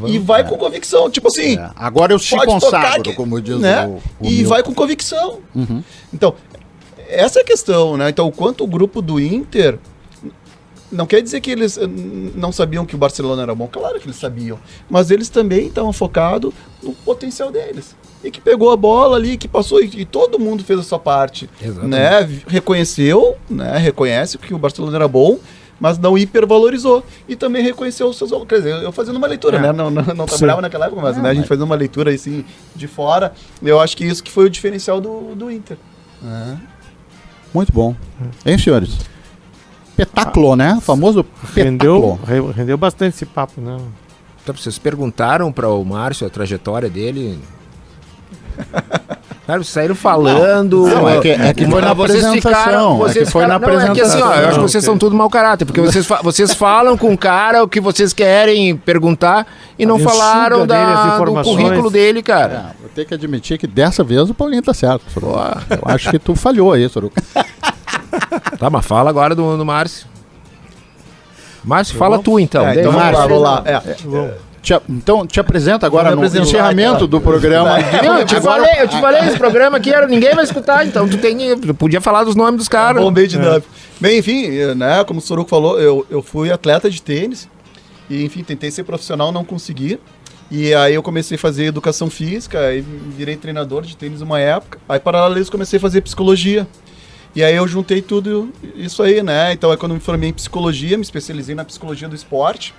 e vai com convicção, tipo assim. Agora eu se consagro, como diz e vai com convicção. Uhum. Então, essa é a questão, né? Então, o quanto o grupo do Inter... Não quer dizer que eles não sabiam que o Barcelona era bom. Claro que eles sabiam. Mas eles também estavam focados no potencial deles. E que pegou a bola ali, que passou, e todo mundo fez a sua parte. Né? Reconheceu, né? Reconhece que o Barcelona era bom, mas não hipervalorizou. E também reconheceu os seus... Quer dizer, eu fazendo uma leitura, né? Não trabalhava naquela época, mas a gente fazendo uma leitura assim, de fora. Eu acho que isso que foi o diferencial do Inter. Muito bom. Hein, senhores? Espetáculo, né? O famoso espetáculo. Rendeu bastante esse papo, né? Então, vocês perguntaram para o Márcio a trajetória dele? Cara, vocês saíram falando. Não, é que foi na apresentação. É que assim, ó, eu acho que vocês são tudo mau caráter, porque vocês falam com o cara o que vocês querem perguntar e não falaram do currículo dele, cara. Vou ter que admitir que dessa vez o Paulinho tá certo, Soruco. Eu acho que tu falhou aí, Soruco. Tá, mas fala agora do Márcio. Márcio, fala tu então. Então vamos lá. Então te apresenta agora no encerramento do programa. Eu te falei, esse programa aqui ninguém vai escutar, então tu podia falar dos nomes dos caras. Bom, bem dinâmico. Bem, enfim, né, como o Soruco falou, eu fui atleta de tênis e, enfim, tentei ser profissional, não consegui. E aí eu comecei a fazer educação física, aí virei treinador de tênis uma época. Aí, paralelo a isso, comecei a fazer psicologia. E aí eu juntei tudo isso aí, né? Então, quando eu me formei em psicologia, me especializei na psicologia do esporte,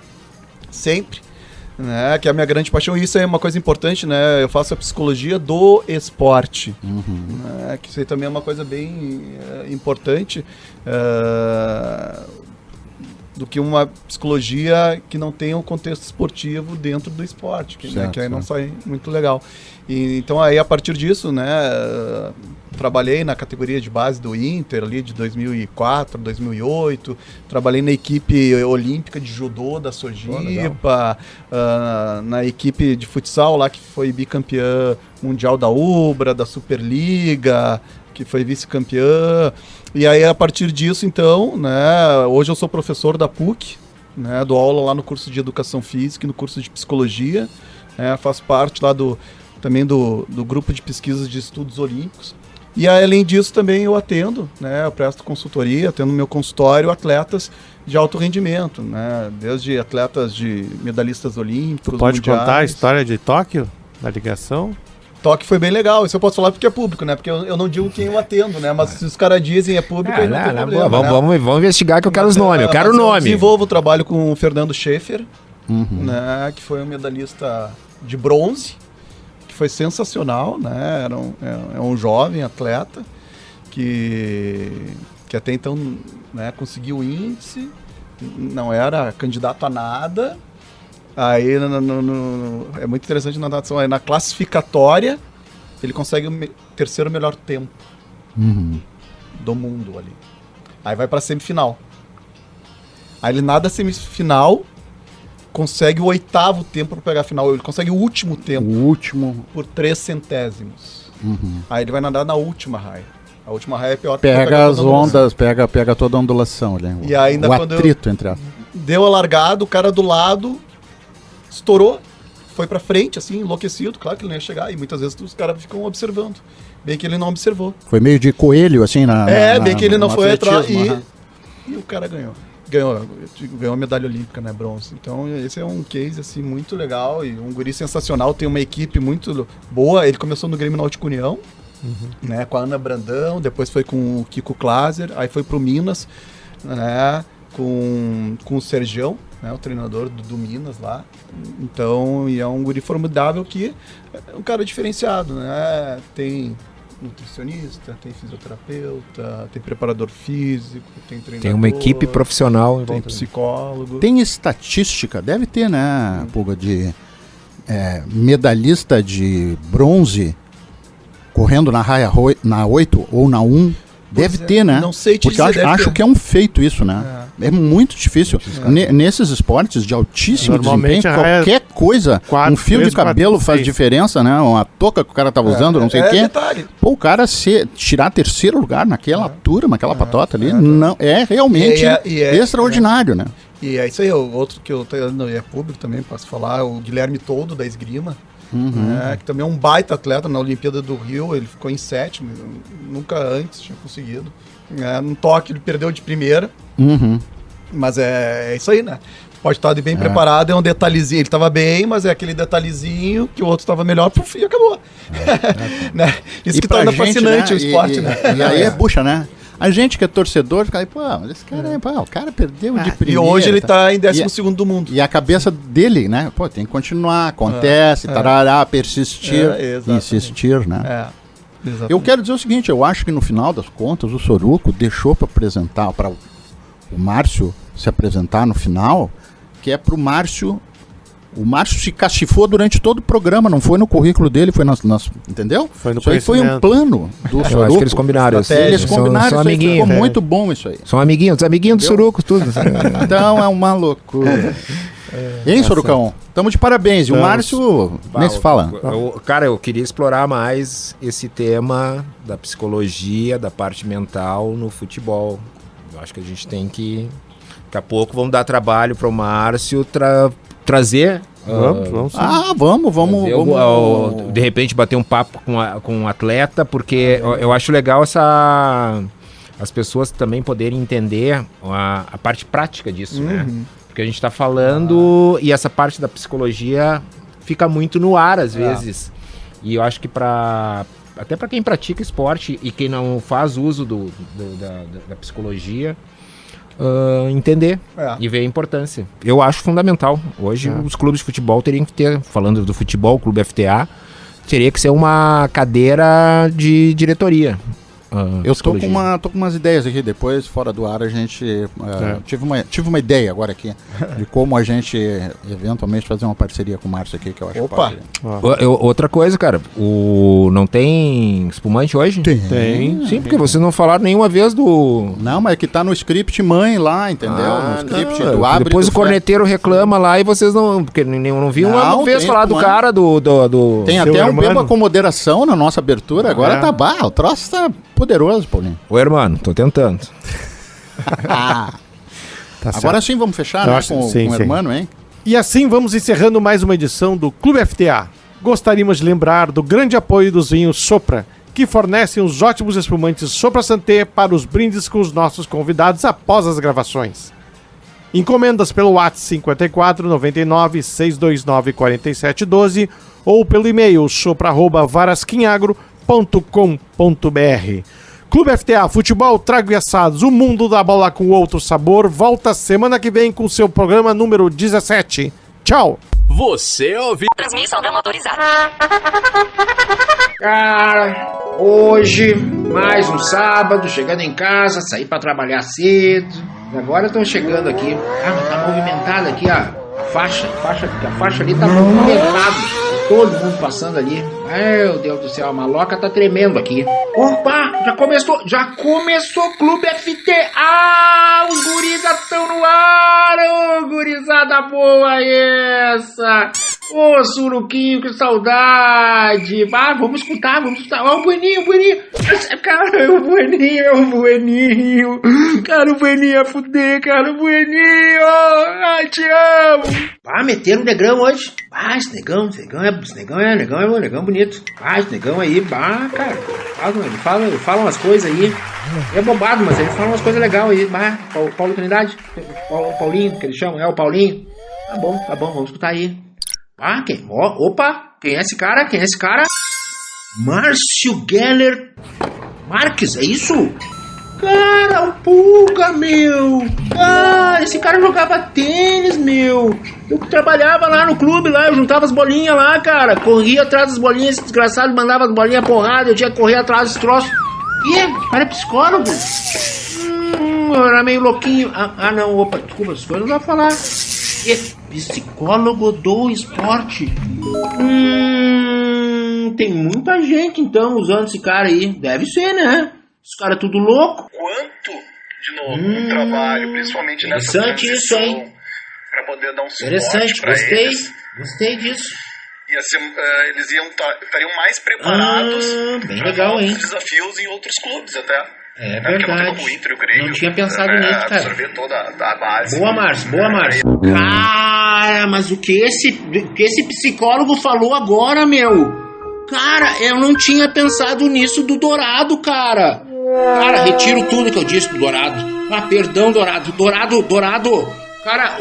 sempre, né? Que é a minha grande paixão. E isso é uma coisa importante, né? Eu faço a psicologia do esporte, né? Que isso aí também é uma coisa bem importante, do que uma psicologia que não tenha um contexto esportivo dentro do esporte, que aí não sai muito legal. E, então aí a partir disso, né, trabalhei na categoria de base do Inter ali de 2004, 2008, trabalhei na equipe olímpica de judô da Sojipa, na equipe de futsal lá que foi bicampeã mundial da Ubra, da Superliga, que foi vice-campeã. E aí, a partir disso, então, né, hoje eu sou professor da PUC, né, dou aula lá no curso de Educação Física e no curso de Psicologia, né, faço parte lá também do grupo de pesquisas de estudos olímpicos. E aí, além disso, também eu atendo, né, eu presto consultoria, atendo no meu consultório atletas de alto rendimento, né, desde atletas de medalhistas olímpicos, Tu pode mundiais. Contar a história de Tóquio, da ligação? Tóquio foi bem legal, isso eu posso falar porque é público, né? Porque eu não digo quem eu atendo, né? Mas se os caras dizem é público, aí não tem problema, né? Vamos investigar que eu quero os nomes, eu quero o nome. Eu desenvolvo o trabalho com o Fernando Schaefer, né? Que foi um medalhista de bronze, que foi sensacional, né? É um jovem atleta que até então, né, conseguiu o índice, não era candidato a nada. Aí é muito interessante na natação, aí na classificatória ele consegue o terceiro melhor tempo. do mundo ali. Aí vai pra semifinal. Aí ele nada semifinal, consegue o 8º tempo pra pegar a final. Ele consegue o último tempo. O último. Por 3 centésimos. Aí ele vai nadar na última raia. A última raia é pior. Pega as ondas, pega toda a ondulação, né? E ainda o atrito entre as... Deu a largada, o cara do lado estourou, foi pra frente, assim, enlouquecido. Claro que ele não ia chegar, e muitas vezes os caras ficam observando. Bem que ele não observou. Foi meio de coelho, assim, bem que ele não foi atrás e o cara ganhou. Ganhou a medalha olímpica, né, bronze. Então esse é um case, assim, muito legal e um guri sensacional. Tem uma equipe muito boa. Ele começou no Grêmio Náutico União, né, com a Ana Brandão, depois foi com o Kiko Klaser, aí foi pro Minas, né, com o Sergião, né, o treinador do Minas lá. Então, e é um guri formidável que é um cara diferenciado, né? Tem nutricionista, tem fisioterapeuta, tem preparador físico, tem treinador. Tem uma equipe profissional. Tem psicólogo. Tem estatística, deve ter, né, Puga, de medalhista de bronze correndo na raia na 8 ou na 1. Deve ter, né? Não sei te porque dizer, acho que é um feito isso, né? É muito difícil. Nesses esportes de altíssimo desempenho, qualquer coisa, um fio de cabelo faz diferença, né? Uma touca que o cara tava usando, não sei o quê. Detalhe. Pô, o cara tirar 3º lugar naquela turma, naquela patota ali, não, é realmente extraordinário, né? E é isso aí, o outro que eu tenho, é público também, posso falar, o Guilherme Toldo, da esgrima. Que também é um baita atleta na Olimpíada do Rio, ele ficou em 7º, nunca antes tinha conseguido. No toque ele perdeu de primeira, mas é isso aí, né? Pode estar bem preparado, é um detalhezinho, ele estava bem, mas é aquele detalhezinho que o outro estava melhor, e acabou. Né? Isso que torna fascinante, né, o esporte, né? E aí bucha, né? A gente que é torcedor fica aí, pô, mas esse cara, o cara perdeu de primeira. E hoje ele tá em 12º do mundo. E a cabeça dele, né? Pô, tem que continuar, acontece, tarará, persistir, insistir, né? Eu quero dizer o seguinte, eu acho que no final das contas o Soruco deixou para apresentar, para o Márcio se apresentar no final, que é pro Márcio... O Márcio se cachifou durante todo o programa, não foi no currículo dele, foi entendeu? Foi no isso aí foi um plano do Soruco. Eu acho que eles combinaram. Eles combinaram, são amiguinhos. Ficou muito bom isso aí. São amiguinhos do Soruco, tudo. Então é uma loucura. Hein, Sorucão? Estamos de parabéns. E o Márcio nem se fala. Cara, eu queria explorar mais esse tema da psicologia, da parte mental no futebol. Eu acho que a gente tem que... Daqui a pouco vamos dar trabalho para o Márcio trazer... Vamos. De repente bater um papo com um atleta, porque eu acho legal as pessoas também poderem entender a parte prática disso, né? Porque a gente está falando e essa parte da psicologia fica muito no ar às vezes. E eu acho que até para quem pratica esporte e quem não faz uso da psicologia, entender e ver a importância. Eu acho fundamental. Hoje os clubes de futebol teriam que ter, falando do futebol, o Clube FTA, teria que ser uma cadeira de diretoria. Eu tô com umas ideias aqui, depois fora do ar a gente tive uma ideia agora aqui de como a gente eventualmente fazer uma parceria com o Márcio aqui, que eu acho que outra coisa, cara, não tem espumante hoje? Tem. Sim, porque vocês não falaram nenhuma vez do... Não, mas é que tá no script mãe lá, entendeu? No script do abre. Depois o corneteiro reclama lá e vocês não... Porque não vi uma vez falar do cara do... Tem até um beba com moderação na nossa abertura, agora o troço tá poderoso, Paulinho. Ô, irmão, tô tentando. Agora sim vamos fechar, né, com o irmão, hein? E assim vamos encerrando mais uma edição do Clube FTA. Gostaríamos de lembrar do grande apoio dos vinhos Sopra, que fornecem os ótimos espumantes Sopra Santé para os brindes com os nossos convidados após as gravações. Encomendas pelo WhatsApp 54 99 629 47 12 ou pelo e-mail sopra@varasquinagro.com.br. Clube FTA, futebol, trago e assados, o mundo da bola com outro sabor, volta semana que vem com seu programa número 17. Tchau! Você ouviu? Transmissão não autorizada. Cara, hoje, mais um sábado, chegando em casa, saí pra trabalhar cedo. E agora estão chegando aqui. Mas tá movimentado aqui, ó. A faixa ali tá movimentada. todo mundo passando ali. Meu Deus do céu, a maloca tá tremendo aqui. Opa, já começou o Clube FTA. Os gurizas estão no ar. Ô, gurizada boa essa. Ô, Suruquinho, que saudade. Vamos escutar. Ó, o Bueninho. Cara, o Bueninho. Cara, o Bueninho é fuder, cara, o Bueninho. Ai, te amo. Meteram o Negrão hoje. Esse negão é bonito. Esse negão aí, cara. Ele fala umas coisas aí. É bobado, mas ele fala umas coisas legais aí. Paulo Trindade. O Paulinho, que eles chamam, é o Paulinho. Tá bom, vamos escutar aí. Quem é esse cara? Márcio Geller Marques, é isso? Cara, o Pulga, meu. Esse cara jogava tênis, meu. Eu trabalhava lá no clube, eu juntava as bolinhas lá, cara. Corria atrás das bolinhas, esse desgraçado mandava as bolinhas porrada, eu tinha que correr atrás dos troços. O cara é psicólogo? Eu era meio louquinho. Desculpa, as coisas não vou falar. Psicólogo do esporte. Tem muita gente então usando esse cara aí. Deve ser, né? Esse cara é tudo louco. Quanto, de novo, um trabalho, principalmente nessa transição, isso, hein? Pra poder dar um suporte pra eles. Gostei disso. Eles estariam mais preparados para outros desafios em outros clubes até. É verdade. O Inter e o Grêmio, não tinha pensado nisso, cara. Absorver toda a base. Boa, Márcio. Cara, mas o que esse psicólogo falou agora, meu? Cara, eu não tinha pensado nisso do Dourado, cara. Cara, retiro tudo que eu disse do Dourado. Perdão, Dourado. Dourado. Cara,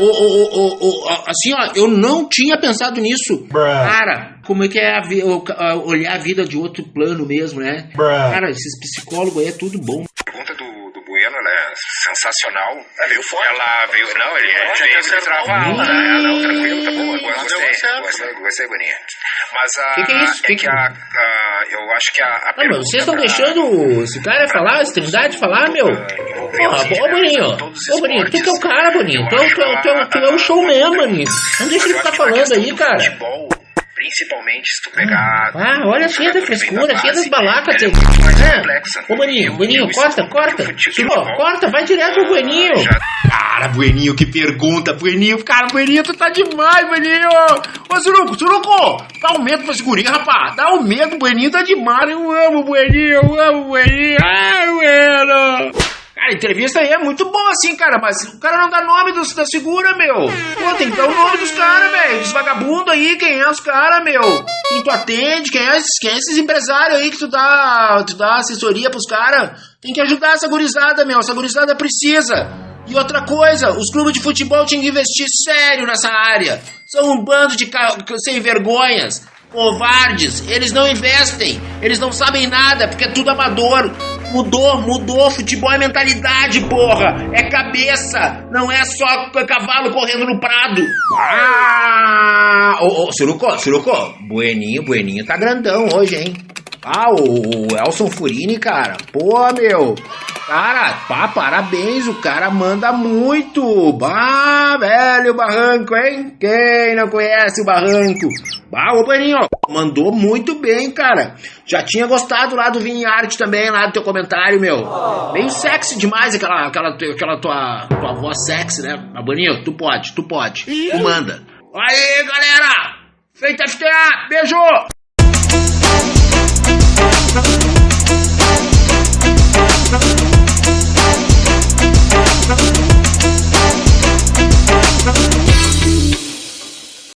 assim, ó, eu não tinha pensado nisso. Cara, como é que é olhar a vida de outro plano mesmo, né? Cara, esses psicólogos aí é tudo bom. A pergunta do Bueno, ela é sensacional. Veio forte. Ela veio, não, ele veio travar aula, né? Não, tranquilo, tá bom. Gostei, Boninha. Mas que é isso? eu acho que a pergunta... Mas vocês estão deixando esse cara falar, esse Trindade falar, meu? Boninho, tu que é o cara, Boninho. Tu é o showman, Boninho. Não deixa ele ficar falando aí, cara. Principalmente se tu pegar... olha, cheia da frescura, cheia das balacas. Ô, Bueninho, corta. Corta, vai direto pro Bueninho. Cara, Bueninho, que pergunta, Bueninho. Cara, Bueninho, tu tá demais, Bueninho. Ô, Suruco, dá um medo pra esse guri, rapaz. Dá um medo, Bueninho tá demais. Eu amo o Bueninho. Bueno. Cara, a entrevista aí é muito boa assim, cara, mas o cara não dá nome da figura, meu. Pô, tem que dar o nome dos caras, velho. Dos vagabundos aí, quem é os caras, meu? Quem tu atende, quem é esses empresários aí que tu dá assessoria pros caras? Tem que ajudar essa gurizada, meu. Essa gurizada precisa. E outra coisa, os clubes de futebol tinham que investir sério nessa área. São um bando de sem vergonhas, covardes. Eles não investem, eles não sabem nada, porque é tudo amador. Mudou, futebol é mentalidade, porra, é cabeça, não é só cavalo correndo no prado. Suruco, Bueninho tá grandão hoje, hein? O Elson Furini, cara, pô, meu, cara, parabéns, o cara manda muito, velho Barranco, hein? Quem não conhece o Barranco? O Bueninho, mandou muito bem, cara. Já tinha gostado lá do Vinharte também, lá do teu comentário, meu. Meio sexy demais aquela tua voz sexy, né? Mas, Bueninho, tu pode. Tu manda. Aí, galera! Feita FTA! Beijo!